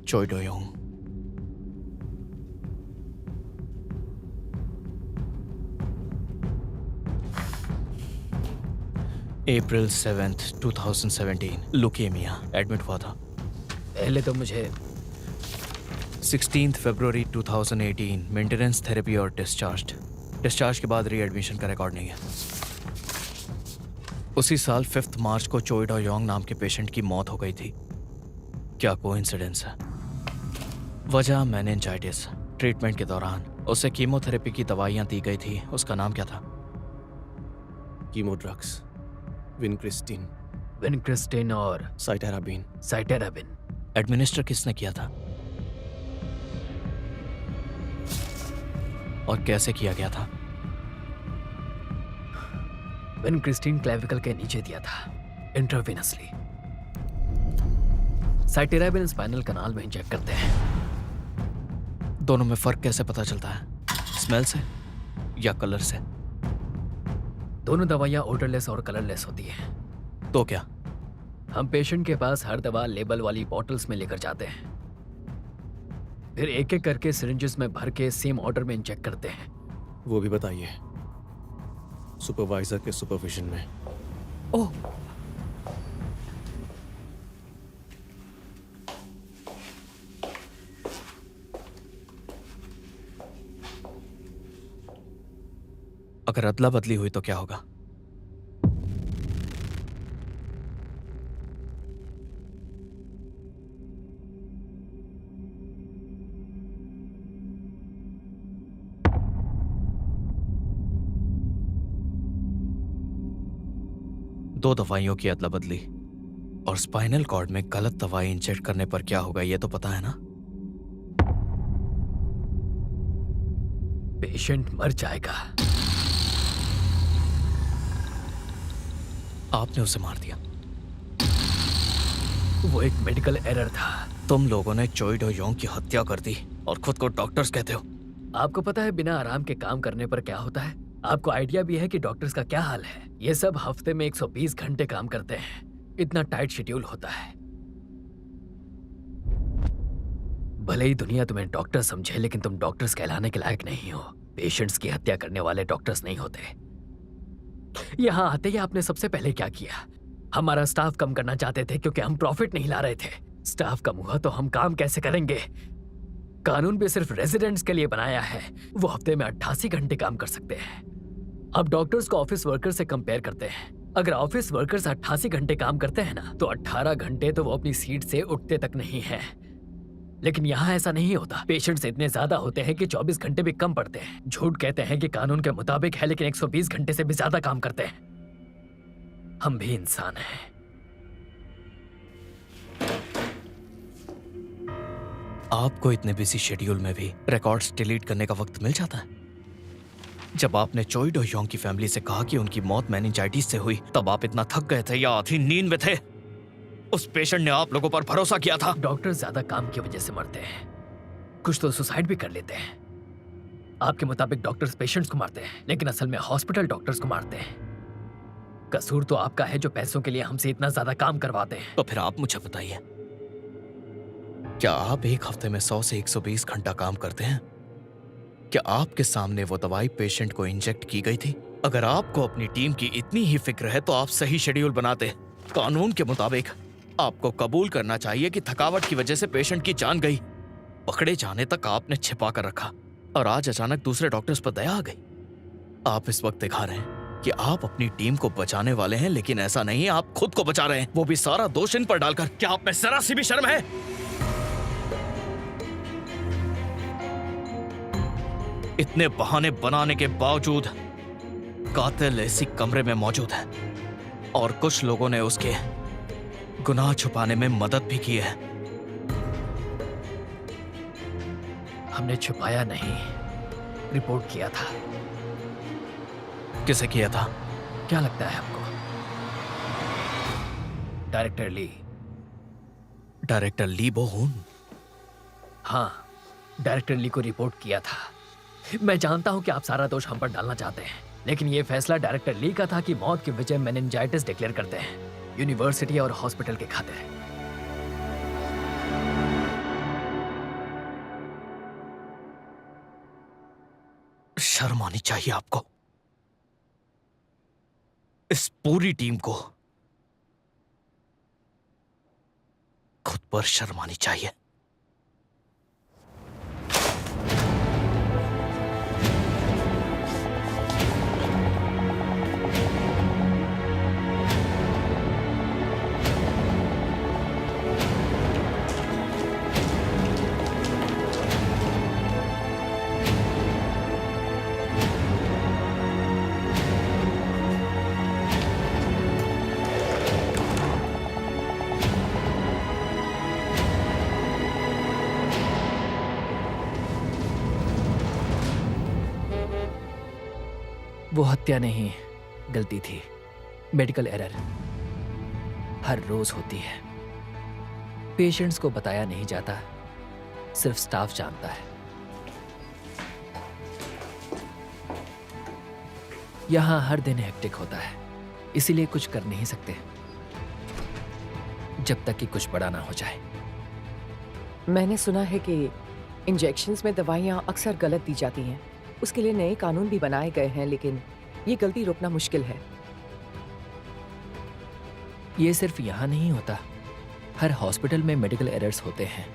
चोई डोयोंग, अप्रैल 7th 2017, लुकेमिया, एडमिट हुआ था। पहले तो मुझे 16th फरवरी 2018, मेंटेनेंस थेरेपी और डिस्चार्ज के बाद रीएडमिशन का रिकॉर्ड नहीं है। उसी साल 5 मार्च को चोई डोयोंग नाम के पेशेंट की मौत हो गई थी। क्या कोइंसिडेंस है? वजह मेनिंजाइटिस। ट्रीटमेंट के दौरान उसे कीमोथेरेपी की दवाइयां दी गई थी। उसका नाम क्या था? कीमो ड्रग्स, विनक्रिस्टिन, विनक्रिस्टिन और साइटेराबिन। एडमिनिस्टर किसने किया था और कैसे किया गया था? विनक्रिस्टिन क्लेविकल के नीचे दिया था, इंट्रावेनसली। साइटेराबिन स्पाइनल कनाल में इंजेक्ट करते हैं। दोनों में फर्क कैसे पता चलता है? स्मेल से या कलर से? दोनों दवाइयां ओडरलेस और कलरलेस होती हैं। तो क्या? हम पेशेंट के पास हर दवा लेबल वाली बॉटल्स में लेकर जाते हैं, फिर एक एक करके सिरिंजेस में भर के सेम ऑर्डर में इंजेक्ट करते हैं। वो भी बताइए, सुपरवाइजर के सुपरविजन में। ओह, अगर अदला बदली हुई तो क्या होगा? दो दवाइयों की अदला बदली और स्पाइनल कॉर्ड में गलत दवाई इंजेक्ट करने पर क्या होगा ये तो पता है ना? पेशेंट मर जाएगा। आपने उसे मार दिया। वो एक मेडिकल एरर था। तुम लोगों ने चोई डोयोंग की हत्या कर दी और खुद को डॉक्टर्स कहते हो। आपको पता है बिना आराम के काम करने पर क्या होता है? आपको आइडिया भी है कि डॉक्टर्स का क्या हाल है? ये सब हफ्ते में 120 घंटे काम करते हैं। इतना टाइट शेड्यूल होता है। भले ही दुनिया तुम्हें डॉक्टर समझे, लेकिन तुम डॉक्टर्स कहलाने के लायक नहीं हो। पेशेंट्स की हत्या करने वाले डॉक्टर्स नहीं होते। यहाँ आते ही आपने सबसे पहले क्या किया? हमारा स्टाफ कम करना चाहते थे क्योंकि हम प्रॉफिट नहीं ला रहे थे। स्टाफ कम हुआ तो हम काम कैसे करेंगे? कानून भी सिर्फ रेजिडेंट्स के लिए बनाया है। वो हफ्ते में 88 घंटे काम कर सकते हैं। अब डॉक्टर्स को ऑफिस वर्कर से कंपेयर करते हैं। अगर ऑफिस वर्कर्स 88 घंटे काम करते हैं ना, तो 18 घंटे तो वो अपनी सीट से उठते तक नहीं है। लेकिन यहाँ ऐसा नहीं होता। पेशेंट्स इतने ज्यादा होते हैं कि 24 घंटे भी कम पड़ते हैं। झूठ कहते हैं कि कानून के मुताबिक है, लेकिन 120 घंटे से भी ज्यादा काम करते हैं। हम भी इंसान हैं। आपको इतने बिजी शेड्यूल में भी रिकॉर्ड्स डिलीट करने का वक्त मिल जाता है? जब आपने चोई डोयोंग की फैमिली से कहा कि उनकी मौत मेनिंजाइटिस से हुई, तब आप इतना थक गए थे या आधी नींद में थे? उस पेशेंट ने आप लोगों पर भरोसा किया था। डॉक्टर ज्यादा काम की वजह से मरते हैं, कुछ तो सुसाइड भी कर लेते हैं। आपके मुताबिक डॉक्टर्स पेशेंट्स को मारते हैं, लेकिन असल में हॉस्पिटल डॉक्टर्स को मारते हैं। कसूर तो आपका है जो पैसों के लिए हमसे इतना ज्यादा काम करवाते हैं। तो फिर आप मुझे बताइए, क्या आप एक हफ्ते में 100 से 120 घंटा काम करते हैं? क्या आपके सामने वो दवाई पेशेंट को इंजेक्ट की गई थी? अगर आपको अपनी टीम की इतनी ही फिक्र है तो आप सही शेड्यूल बनाते। कानून के मुताबिक आपको कबूल करना चाहिए कि थकावट की वजह से पेशेंट की जान गई। पकड़े जाने तक आपने छिपा कर रखा और आज अचानक दूसरे डॉक्टर्स पर दया आ गई। आप इस वक्त दिखा रहे हैं कि आप अपनी टीम को बचाने वाले हैं, लेकिन ऐसा नहीं है, आप खुद को बचा रहे हैं, वो भी सारा दोष इन पर डालकर। क्या आप में जरा सी भी शर्म है? इतने बहाने बनाने के बावजूद कातिल इसी कमरे में मौजूद है और कुछ लोगों ने उसके गुनाह छुपाने में मदद भी की है। हमने छुपाया नहीं, रिपोर्ट किया था। किसे किया था? क्या लगता है आपको? डायरेक्टर ली। डायरेक्टर ली बोहून? हाँ, डायरेक्टर ली को रिपोर्ट किया था। मैं जानता हूं कि आप सारा दोष हम पर डालना चाहते हैं, लेकिन यह फैसला डायरेक्टर ली का था कि मौत की वजह मेनिंजाइटिस डिक्लेयर करते हैं, यूनिवर्सिटी और हॉस्पिटल के खातिर। शर्म आनी चाहिए आपको। इस पूरी टीम को खुद पर शर्म आनी चाहिए। वो हत्या नहीं, गलती थी, मेडिकल एरर। हर रोज होती है। पेशेंट्स को बताया नहीं जाता, सिर्फ स्टाफ जानता है। यहां हर दिन हेक्टिक होता है, इसीलिए कुछ कर नहीं सकते जब तक कि कुछ बड़ा ना हो जाए। मैंने सुना है कि इंजेक्शंस में दवाइयां अक्सर गलत दी जाती हैं। उसके लिए नए कानून भी बनाए गए हैं, लेकिन ये गलती रोकना मुश्किल है। ये सिर्फ यहाँ नहीं होता, हर हॉस्पिटल में मेडिकल एरर्स होते हैं।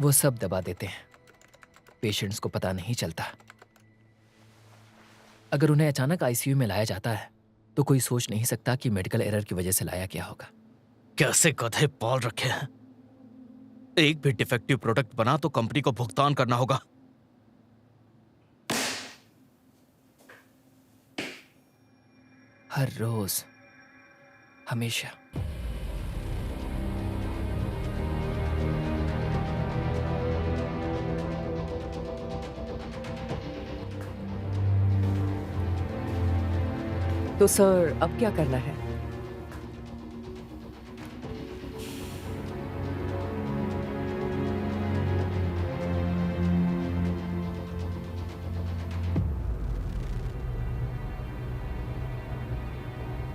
वो सब दबा देते हैं, पेशेंट्स को पता नहीं चलता। अगर उन्हें अचानक आईसीयू में लाया जाता है तो कोई सोच नहीं सकता कि मेडिकल एरर की वजह से लाया गया होगा। कैसे गधे पाल रखे हैं। एक भी डिफेक्टिव प्रोडक्ट बना तो कंपनी को भुगतान करना होगा। हर रोज, हमेशा। तो सर, अब क्या करना है?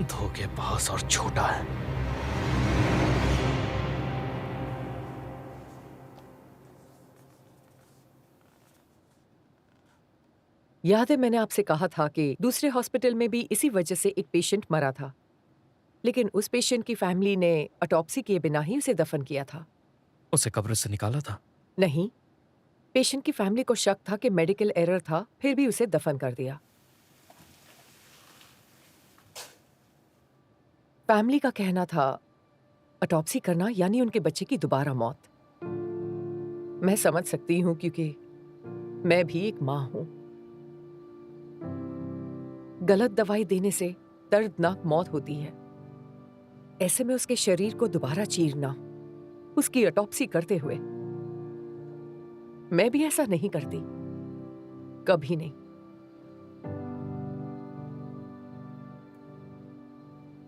धोखेबाज और छोटा है। याद है मैंने आपसे कहा था कि दूसरे हॉस्पिटल में भी इसी वजह से एक पेशेंट मरा था, लेकिन उस पेशेंट की फैमिली ने ऑटोप्सी किए बिना ही उसे दफन किया था। उसे कब्र से निकाला था? नहीं, पेशेंट की फैमिली को शक था कि मेडिकल एरर था, फिर भी उसे दफन कर दिया। फैमिली का कहना था ऑटोप्सी करना यानी उनके बच्चे की दोबारा मौत। मैं समझ सकती हूं, क्योंकि मैं भी एक मां हूं। गलत दवाई देने से दर्दनाक मौत होती है। ऐसे में उसके शरीर को दोबारा चीरना, उसकी ऑटोप्सी करते हुए, मैं भी ऐसा नहीं करती, कभी नहीं।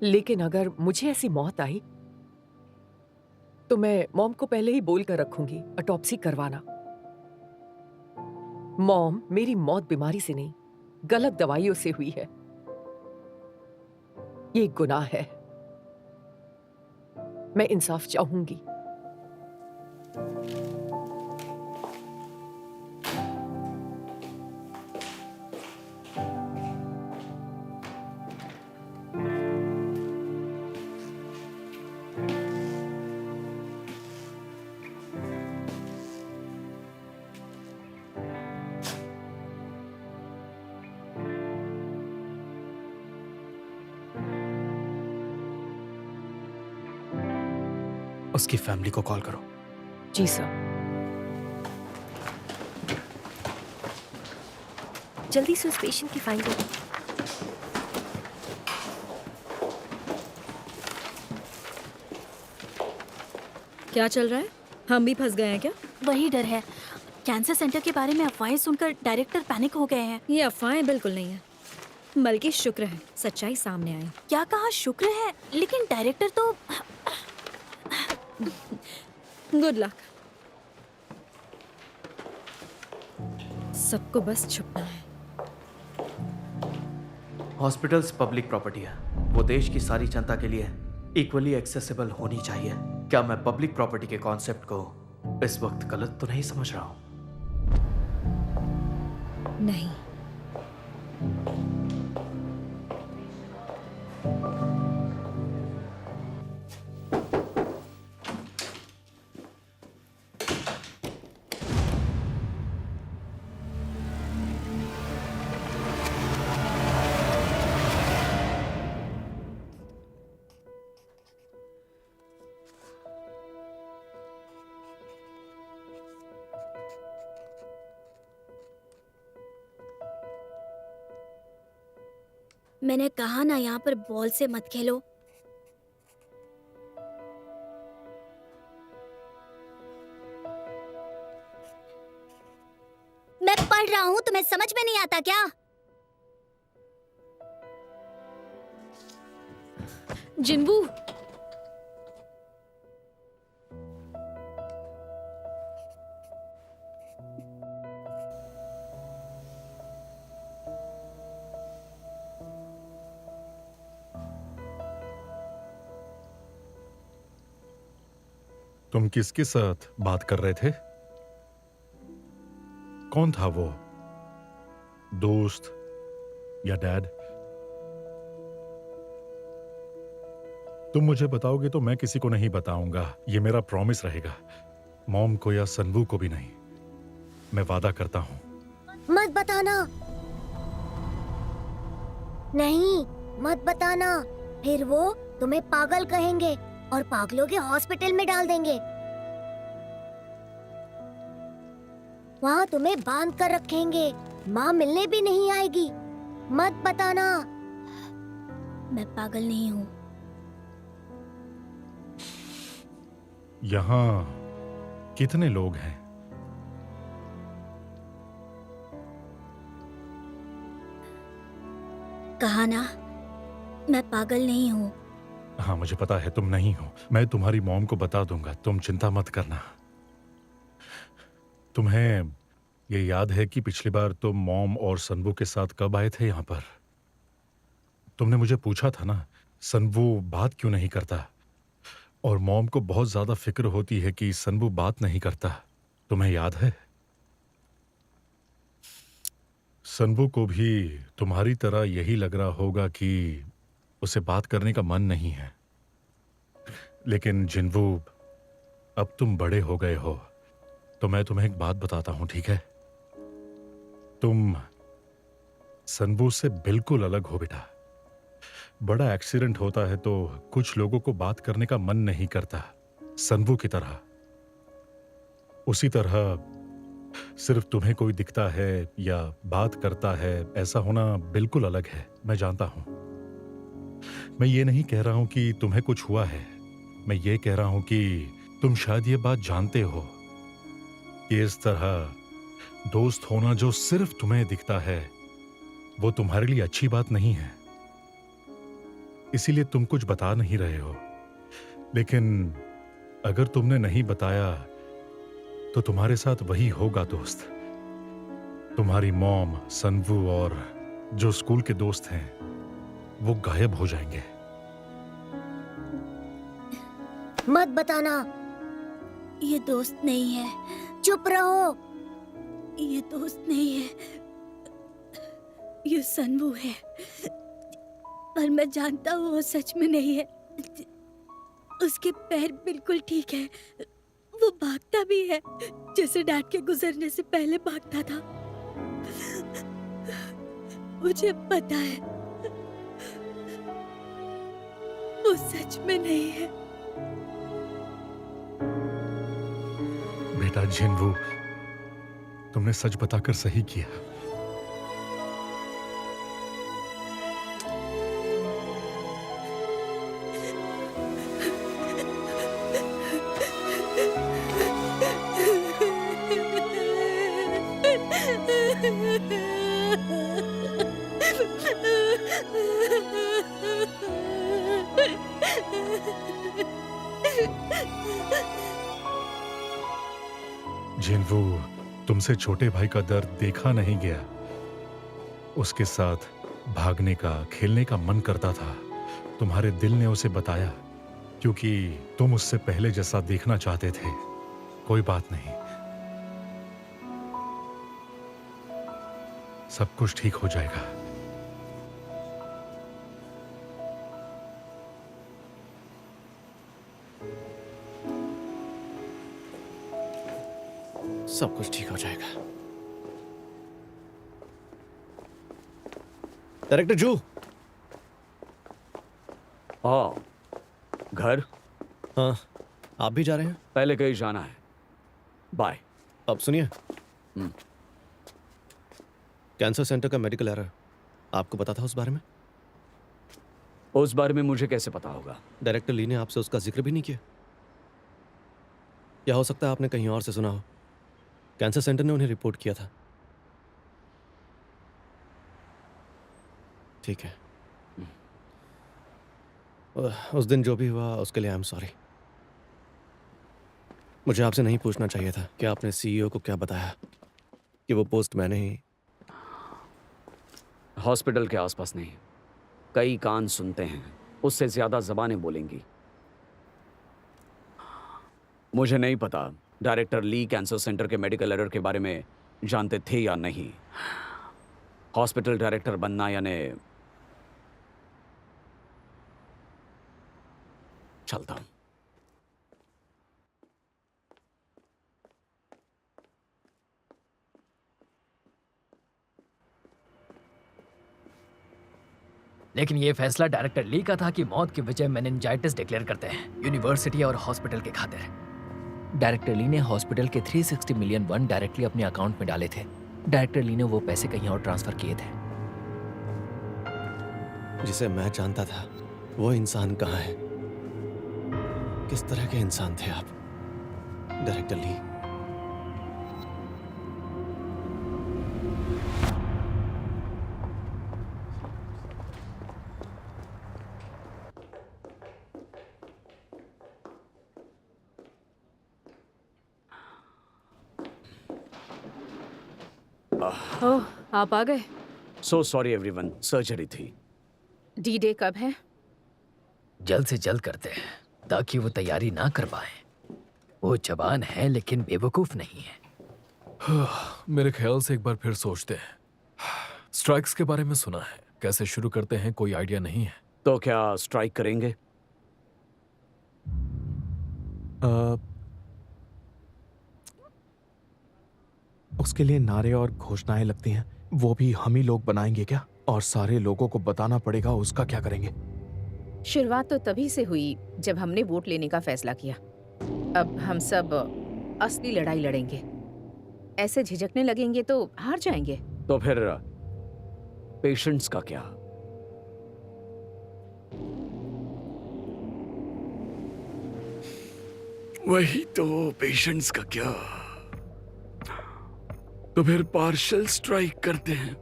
लेकिन अगर मुझे ऐसी मौत आई तो मैं मॉम को पहले ही बोल कर रखूंगी ऑटोप्सी करवाना। मॉम, मेरी मौत बीमारी से नहीं, गलत दवाइयों से हुई है। ये गुनाह है। मैं इंसाफ चाहूंगी। उसकी फैमिली को कॉल करो। जी सर। जल्दी से उस पेशेंट की फाइल करो। क्या चल रहा है? हम भी फंस गए हैं क्या? वही डर है। कैंसर सेंटर के बारे में अफवाहें सुनकर डायरेक्टर पैनिक हो गए हैं। ये अफवाहें बिल्कुल नहीं है, बल्कि शुक्र है सच्चाई सामने आई। क्या कहा? शुक्र है, लेकिन डायरेक्टर तो। Good luck. सबको बस छुपना है। हॉस्पिटल्स पब्लिक प्रॉपर्टी है, वो देश की सारी जनता के लिए इक्वली एक्सेसिबल होनी चाहिए। क्या मैं पब्लिक प्रॉपर्टी के कॉन्सेप्ट को इस वक्त गलत तो नहीं समझ रहा हूं? नहीं। मैंने कहा ना, यहाँ पर बॉल से मत खेलो। मैं पढ़ रहा हूँ, तुम्हें समझ में नहीं आता क्या? जिन्बू, तुम किसके साथ बात कर रहे थे? कौन था वो? दोस्त या डैड? तुम मुझे बताओगे तो मैं किसी को नहीं बताऊंगा, ये मेरा प्रॉमिस रहेगा। मॉम को या सनवू को भी नहीं, मैं वादा करता हूं। मत बताना। नहीं, मत बताना। फिर वो तुम्हें पागल कहेंगे और पागलों के हॉस्पिटल में डाल देंगे। वहाँ तुम्हें बांध कर रखेंगे, माँ मिलने भी नहीं आएगी। मत बताना। मैं पागल नहीं हूँ। यहां कितने लोग हैं? कहा ना, मैं पागल नहीं हूँ। हाँ, मुझे पता है तुम नहीं हो। मैं तुम्हारी मॉम को बता दूंगा, तुम चिंता मत करना। तुम्हें ये याद है कि पिछली बार तुम मॉम और सनवू के साथ कब आए थे यहाँ पर? तुमने मुझे पूछा था ना, सनवू बात क्यों नहीं करता? और मॉम को बहुत ज्यादा फिक्र होती है कि सनवू बात नहीं करता। तुम्हें याद है? सनवू को भी तुम्हारी तरह यही लग रहा होगा कि उसे बात करने का मन नहीं है। लेकिन जिन्वू, अब तुम बड़े हो गए हो, तो मैं तुम्हें एक बात बताता हूं, ठीक है? तुम सनवू से बिल्कुल अलग हो बेटा। बड़ा एक्सीडेंट होता है तो कुछ लोगों को बात करने का मन नहीं करता, सनवू की तरह। उसी तरह सिर्फ तुम्हें कोई दिखता है या बात करता है, ऐसा होना बिल्कुल अलग है। मैं जानता हूं। मैं ये नहीं कह रहा हूं कि तुम्हें कुछ हुआ है, मैं ये कह रहा हूं कि तुम शायद ये बात जानते हो कि इस तरह दोस्त होना जो सिर्फ तुम्हें दिखता है, वो तुम्हारे लिए अच्छी बात नहीं है। इसीलिए तुम कुछ बता नहीं रहे हो। लेकिन अगर तुमने नहीं बताया तो तुम्हारे साथ वही होगा दोस्त। तुम्हारी मॉम, सनवू और जो स्कूल के दोस्त हैं वो गायब हो जाएंगे। मत बताना। ये दोस्त नहीं है। चुप रहो। ये दोस्त नहीं है, ये सनवू है। पर मैं जानता हूँ वो सच में नहीं है। उसके पैर बिल्कुल ठीक है। वो भागता भी है जैसे डैड के गुजरने से पहले भागता था। मुझे पता है वो सच में नहीं है। बेटा जिनवू, तुमने सच बताकर सही किया। जिनवू, तुमसे छोटे भाई का दर्द देखा नहीं गया। उसके साथ भागने का, खेलने का मन करता था। तुम्हारे दिल ने उसे बताया क्योंकि तुम उससे पहले जैसा देखना चाहते थे। कोई बात नहीं, सब कुछ ठीक हो जाएगा। सब कुछ ठीक हो जाएगा। डायरेक्टर जू। घर? हाँ, आप भी जा रहे हैं? पहले कहीं जाना है। बाय। अब सुनिए, कैंसर सेंटर का मेडिकल एरर, आपको पता था उस बारे में? उस बारे में मुझे कैसे पता होगा? डायरेक्टर ली ने आपसे उसका जिक्र भी नहीं किया। या हो सकता है आपने कहीं और से सुना हो। कैंसर सेंटर ने उन्हें रिपोर्ट किया था। ठीक है, उस दिन जो भी हुआ उसके लिए आई एम सॉरी। मुझे आपसे नहीं पूछना चाहिए था कि आपने सीईओ को क्या बताया कि वो पोस्ट मैंने ही। हॉस्पिटल के आसपास नहीं, कई कान सुनते हैं, उससे ज्यादा जबानें बोलेंगी। मुझे नहीं पता डायरेक्टर ली कैंसर सेंटर के मेडिकल एरर के बारे में जानते थे या नहीं। हॉस्पिटल डायरेक्टर बनना यानी चलता हूं। लेकिन ये फैसला डायरेक्टर ली का था कि मौत की वजह मेनिंजाइटिस डिक्लेयर करते हैं यूनिवर्सिटी और हॉस्पिटल के खातिर। डायरेक्टर ली ने हॉस्पिटल के 360 मिलियन वन डायरेक्टली अपने अकाउंट में डाले थे। डायरेक्टर ली ने वो पैसे कहीं और ट्रांसफर किए थे। जिसे मैं जानता था वो इंसान कहाँ है? किस तरह के इंसान थे आप, डायरेक्टर ली? ओह, आप आ गए। सो सॉरी एवरीवन, सर्जरी थी। डी डे कब है? जल्द से जल्द करते हैं ताकि वो तैयारी ना करवाएं। वो जवान है लेकिन बेवकूफ नहीं है। मेरे ख्याल से एक बार फिर सोचते हैं। स्ट्राइक्स के बारे में सुना है, कैसे शुरू करते हैं कोई आइडिया नहीं है। तो क्या स्ट्राइक करेंगे? उसके लिए नारे और घोषणाएं लगती हैं, वो भी हम ही लोग बनाएंगे क्या? और सारे लोगों को बताना पड़ेगा, उसका क्या करेंगे? शुरुआत तो तभी से हुई जब हमने वोट लेने का फैसला किया। अब हम सब असली लड़ाई लड़ेंगे। ऐसे झिझकने लगेंगे तो हार जाएंगे। तो फिर पेशेंट्स का क्या? वही तो, पेशेंट्स का क्या? तो फिर पार्शल स्ट्राइक करते हैं।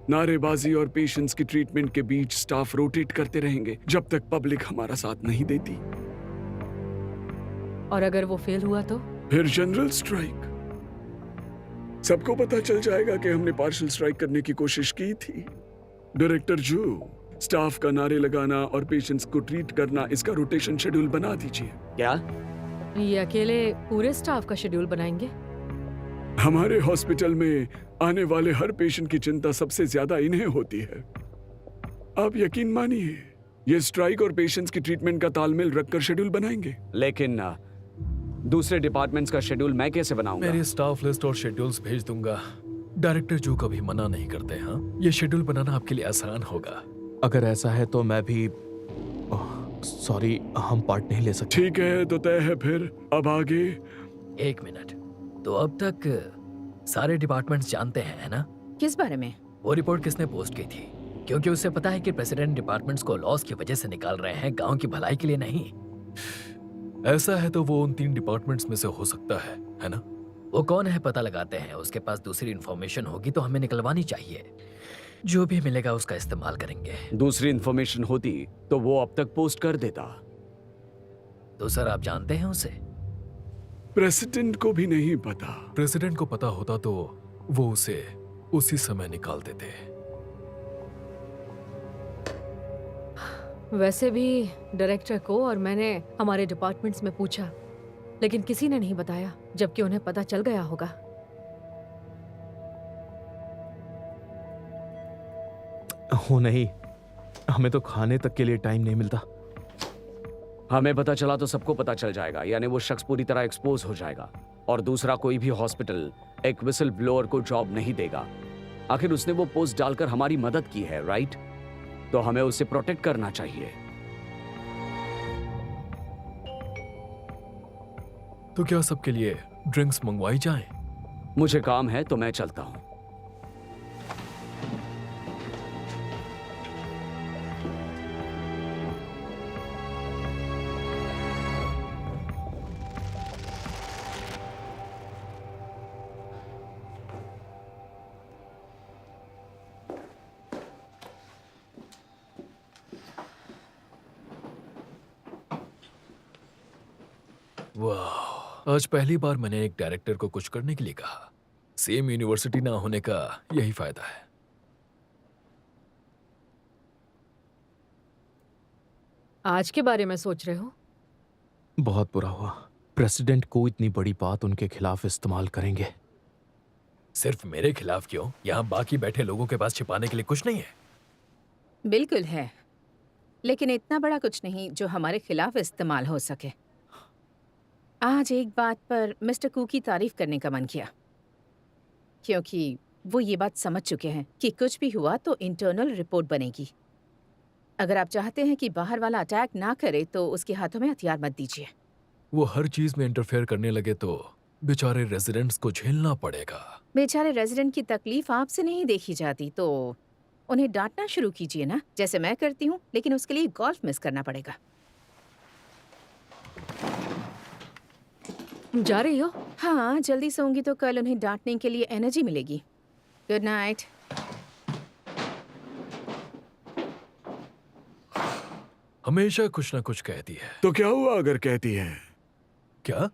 नारेबाजी और पेशेंट्स की ट्रीटमेंट के बीच स्टाफ रोटेट करते रहेंगे जब तक पब्लिक हमारा साथ नहीं देती। और अगर वो फेल हुआ तो? फिर जनरल स्ट्राइक। सबको पता चल जाएगा कि हमने पार्शियल स्ट्राइक करने की कोशिश की थी। डायरेक्टर जू, स्टाफ का नारे लगाना और पेशेंट्स को ट्रीट करना, इसका रोटेशन शेड्यूल बना दीजिए। क्या? ये अकेले पूरे स्टाफ का शेड्यूल बनाएंगे? हमारे हॉस्पिटल में आने वाले हर पेशेंट की चिंता सबसे ज्यादा इन्हें होती है। आप यकीन मानिए, ये स्ट्राइक और पेशेंट्स की ट्रीटमेंट का तालमेल रखकर शेड्यूल बनाएंगे। लेकिन दूसरे डिपार्टमेंट्स का शेड्यूल मैं कैसे बनाऊंगा? मेरी स्टाफ लिस्ट और शेड्यूल्स भेज दूंगा। डायरेक्टर जो कभी मना नहीं करते। हाँ, ये शेड्यूल बनाना आपके लिए आसान होगा। अगर ऐसा है तो मैं भी सॉरी, हम पार्ट नहीं ले सकते। ठीक है, तो तय है फिर। अब आगे। 1 मिनट। तो अब तक सारे डिपार्टमेंट्स जानते हैं, है ना? किस बारे में? वो रिपोर्ट किसने पोस्ट की थी? क्योंकि उसे पता है कि प्रेसिडेंट डिपार्टमेंट्स को लॉस की वजह से निकाल रहे हैं, गांव की भलाई के लिए नहीं। ऐसा है तो वो उन 3 डिपार्टमेंट्स में से हो सकता है ना? वो कौन है पता लगाते हैं। उसके पास दूसरी इन्फॉर्मेशन होगी तो हमें निकलवानी चाहिए। जो भी मिलेगा उसका इस्तेमाल करेंगे। दूसरी इन्फॉर्मेशन होती तो वो अब तक पोस्ट कर देता। तो सर आप जानते हैं उसे? प्रेसिडेंट को भी नहीं पता। प्रेसिडेंट को पता होता तो वो उसे उसी समय निकाल देते। वैसे भी डायरेक्टर को और मैंने हमारे डिपार्टमेंट्स में पूछा, लेकिन किसी ने नहीं बताया, जबकि उन्हें पता चल गया होगा। हो नहीं, हमें तो खाने तक के लिए टाइम नहीं मिलता। हमें पता चला तो सबको पता चल जाएगा, यानी वो शख्स पूरी तरह एक्सपोज हो जाएगा। और दूसरा, कोई भी हॉस्पिटल एक विसल ब्लोअर को जॉब नहीं देगा। आखिर उसने वो पोस्ट डालकर हमारी मदद की है, राइट? तो हमें उसे प्रोटेक्ट करना चाहिए। तो क्या सबके लिए ड्रिंक्स मंगवाई जाएं? मुझे काम है तो मैं चलता हूं। वाह, आज पहली बार मैंने एक डायरेक्टर को कुछ करने के लिए कहा। सेम यूनिवर्सिटी ना होने का यही फायदा है। आज के बारे में सोच रहे हो? बहुत बुरा हुआ। प्रेसिडेंट को इतनी बड़ी बात उनके खिलाफ इस्तेमाल करेंगे। सिर्फ मेरे खिलाफ क्यों? यहाँ बाकी बैठे लोगों के पास छिपाने के लिए कुछ नहीं है। बिल्कुल है, लेकिन इतना बड़ा कुछ नहीं जो हमारे खिलाफ इस्तेमाल हो सके। आज एक बात पर मिस्टर कू की तारीफ करने का मन किया, क्योंकि वो ये बात समझ चुके हैं कि कुछ भी हुआ तो इंटरनल रिपोर्ट बनेगी। अगर आप चाहते हैं कि बाहर वाला अटैक ना करे तो उसके हाथों में हथियार मत दीजिए। वो हर चीज में इंटरफेयर करने लगे तो बेचारे रेजिडेंट्स को झेलना पड़ेगा। बेचारे रेजिडेंट की तकलीफ आपसे नहीं देखी जाती तो उन्हें डांटना शुरू कीजिए ना, जैसे मैं करती हूँ, लेकिन उसके लिए गोल्फ मिस करना पड़ेगा। जा रही हो? हाँ, जल्दी सोऊंगी तो कल उन्हें डांटने के लिए एनर्जी मिलेगी। Good night. हमेशा कुछ ना कुछ कहती है। तो क्या हुआ अगर कहती है? क्या?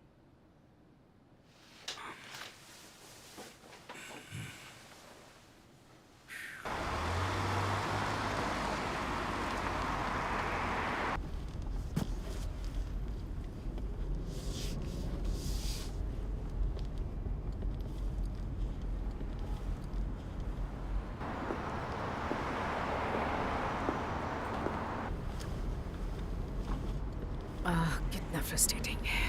कितना फ्रस्ट्रेटिंग है।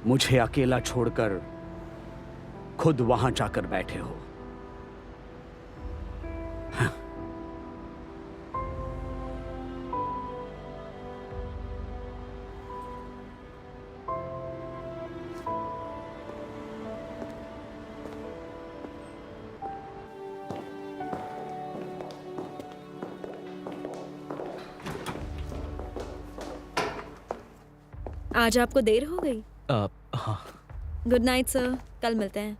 मुझे अकेला छोड़कर खुद वहां जाकर बैठे हो। आज आपको देर हो गई। हाँ। गुड नाइट सर, कल मिलते हैं।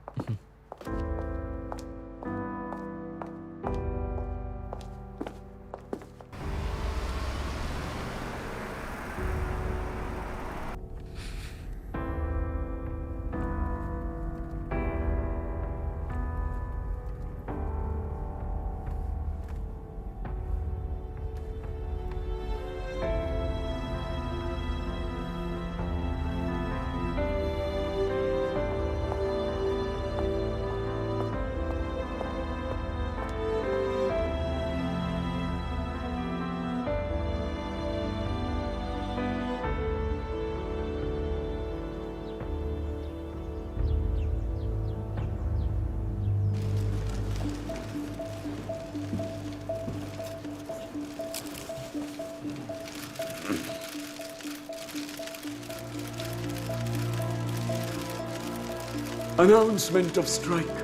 Announcement of strike.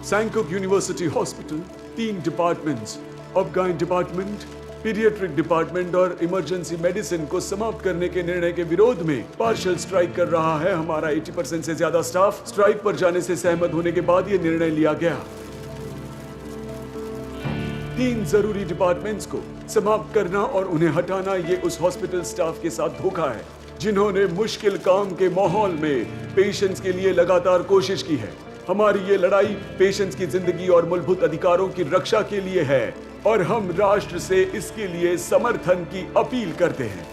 Sankook University Hospital, 3 departments, ob gyn department, paediatric department और इमरजेंसी मेडिसिन को समाप्त करने के निर्णय के विरोध में पार्शियल स्ट्राइक कर रहा है। हमारा 80% से ज्यादा स्टाफ स्ट्राइक पर जाने से सहमत होने के बाद यह निर्णय लिया गया। 3 जरूरी डिपार्टमेंट्स को समाप्त करना और उन्हें हटाना, ये उस हॉस्पिटल स्टाफ के साथ धोखा है जिन्होंने मुश्किल काम के माहौल में पेशेंट्स के लिए लगातार कोशिश की है। हमारी ये लड़ाई पेशेंट्स की जिंदगी और मूलभूत अधिकारों की रक्षा के लिए है और हम राष्ट्र से इसके लिए समर्थन की अपील करते हैं।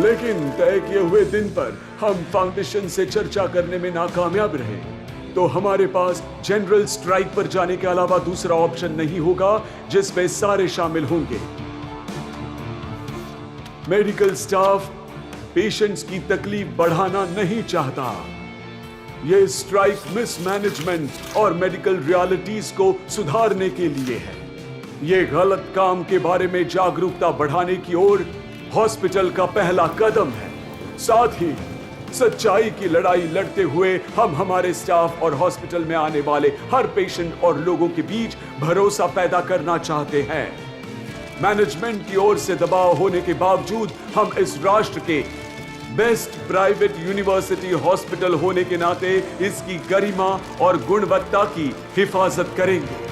लेकिन तय किए हुए दिन पर हम फाउंडेशन से चर्चा करने में नाकामयाब रहे, तो हमारे पास जनरल स्ट्राइक पर जाने के अलावा दूसरा ऑप्शन नहीं होगा जिसमें सारे शामिल होंगे। मेडिकल स्टाफ पेशेंट्स की तकलीफ बढ़ाना नहीं चाहता। यह स्ट्राइक मिसमैनेजमेंट और मेडिकल रियलिटीज को सुधारने के लिए है। यह गलत काम के बारे में जागरूकता बढ़ाने की ओर हॉस्पिटल का पहला कदम है। साथ ही सच्चाई की लड़ाई लड़ते हुए हम हमारे स्टाफ और हॉस्पिटल में आने वाले हर पेशेंट और लोगों के बीच भरोसा पैदा करना चाहते हैं। मैनेजमेंट की ओर से दबाव होने के बावजूद हम इस राष्ट्र के बेस्ट प्राइवेट यूनिवर्सिटी हॉस्पिटल होने के नाते इसकी गरिमा और गुणवत्ता की हिफाजत करेंगे।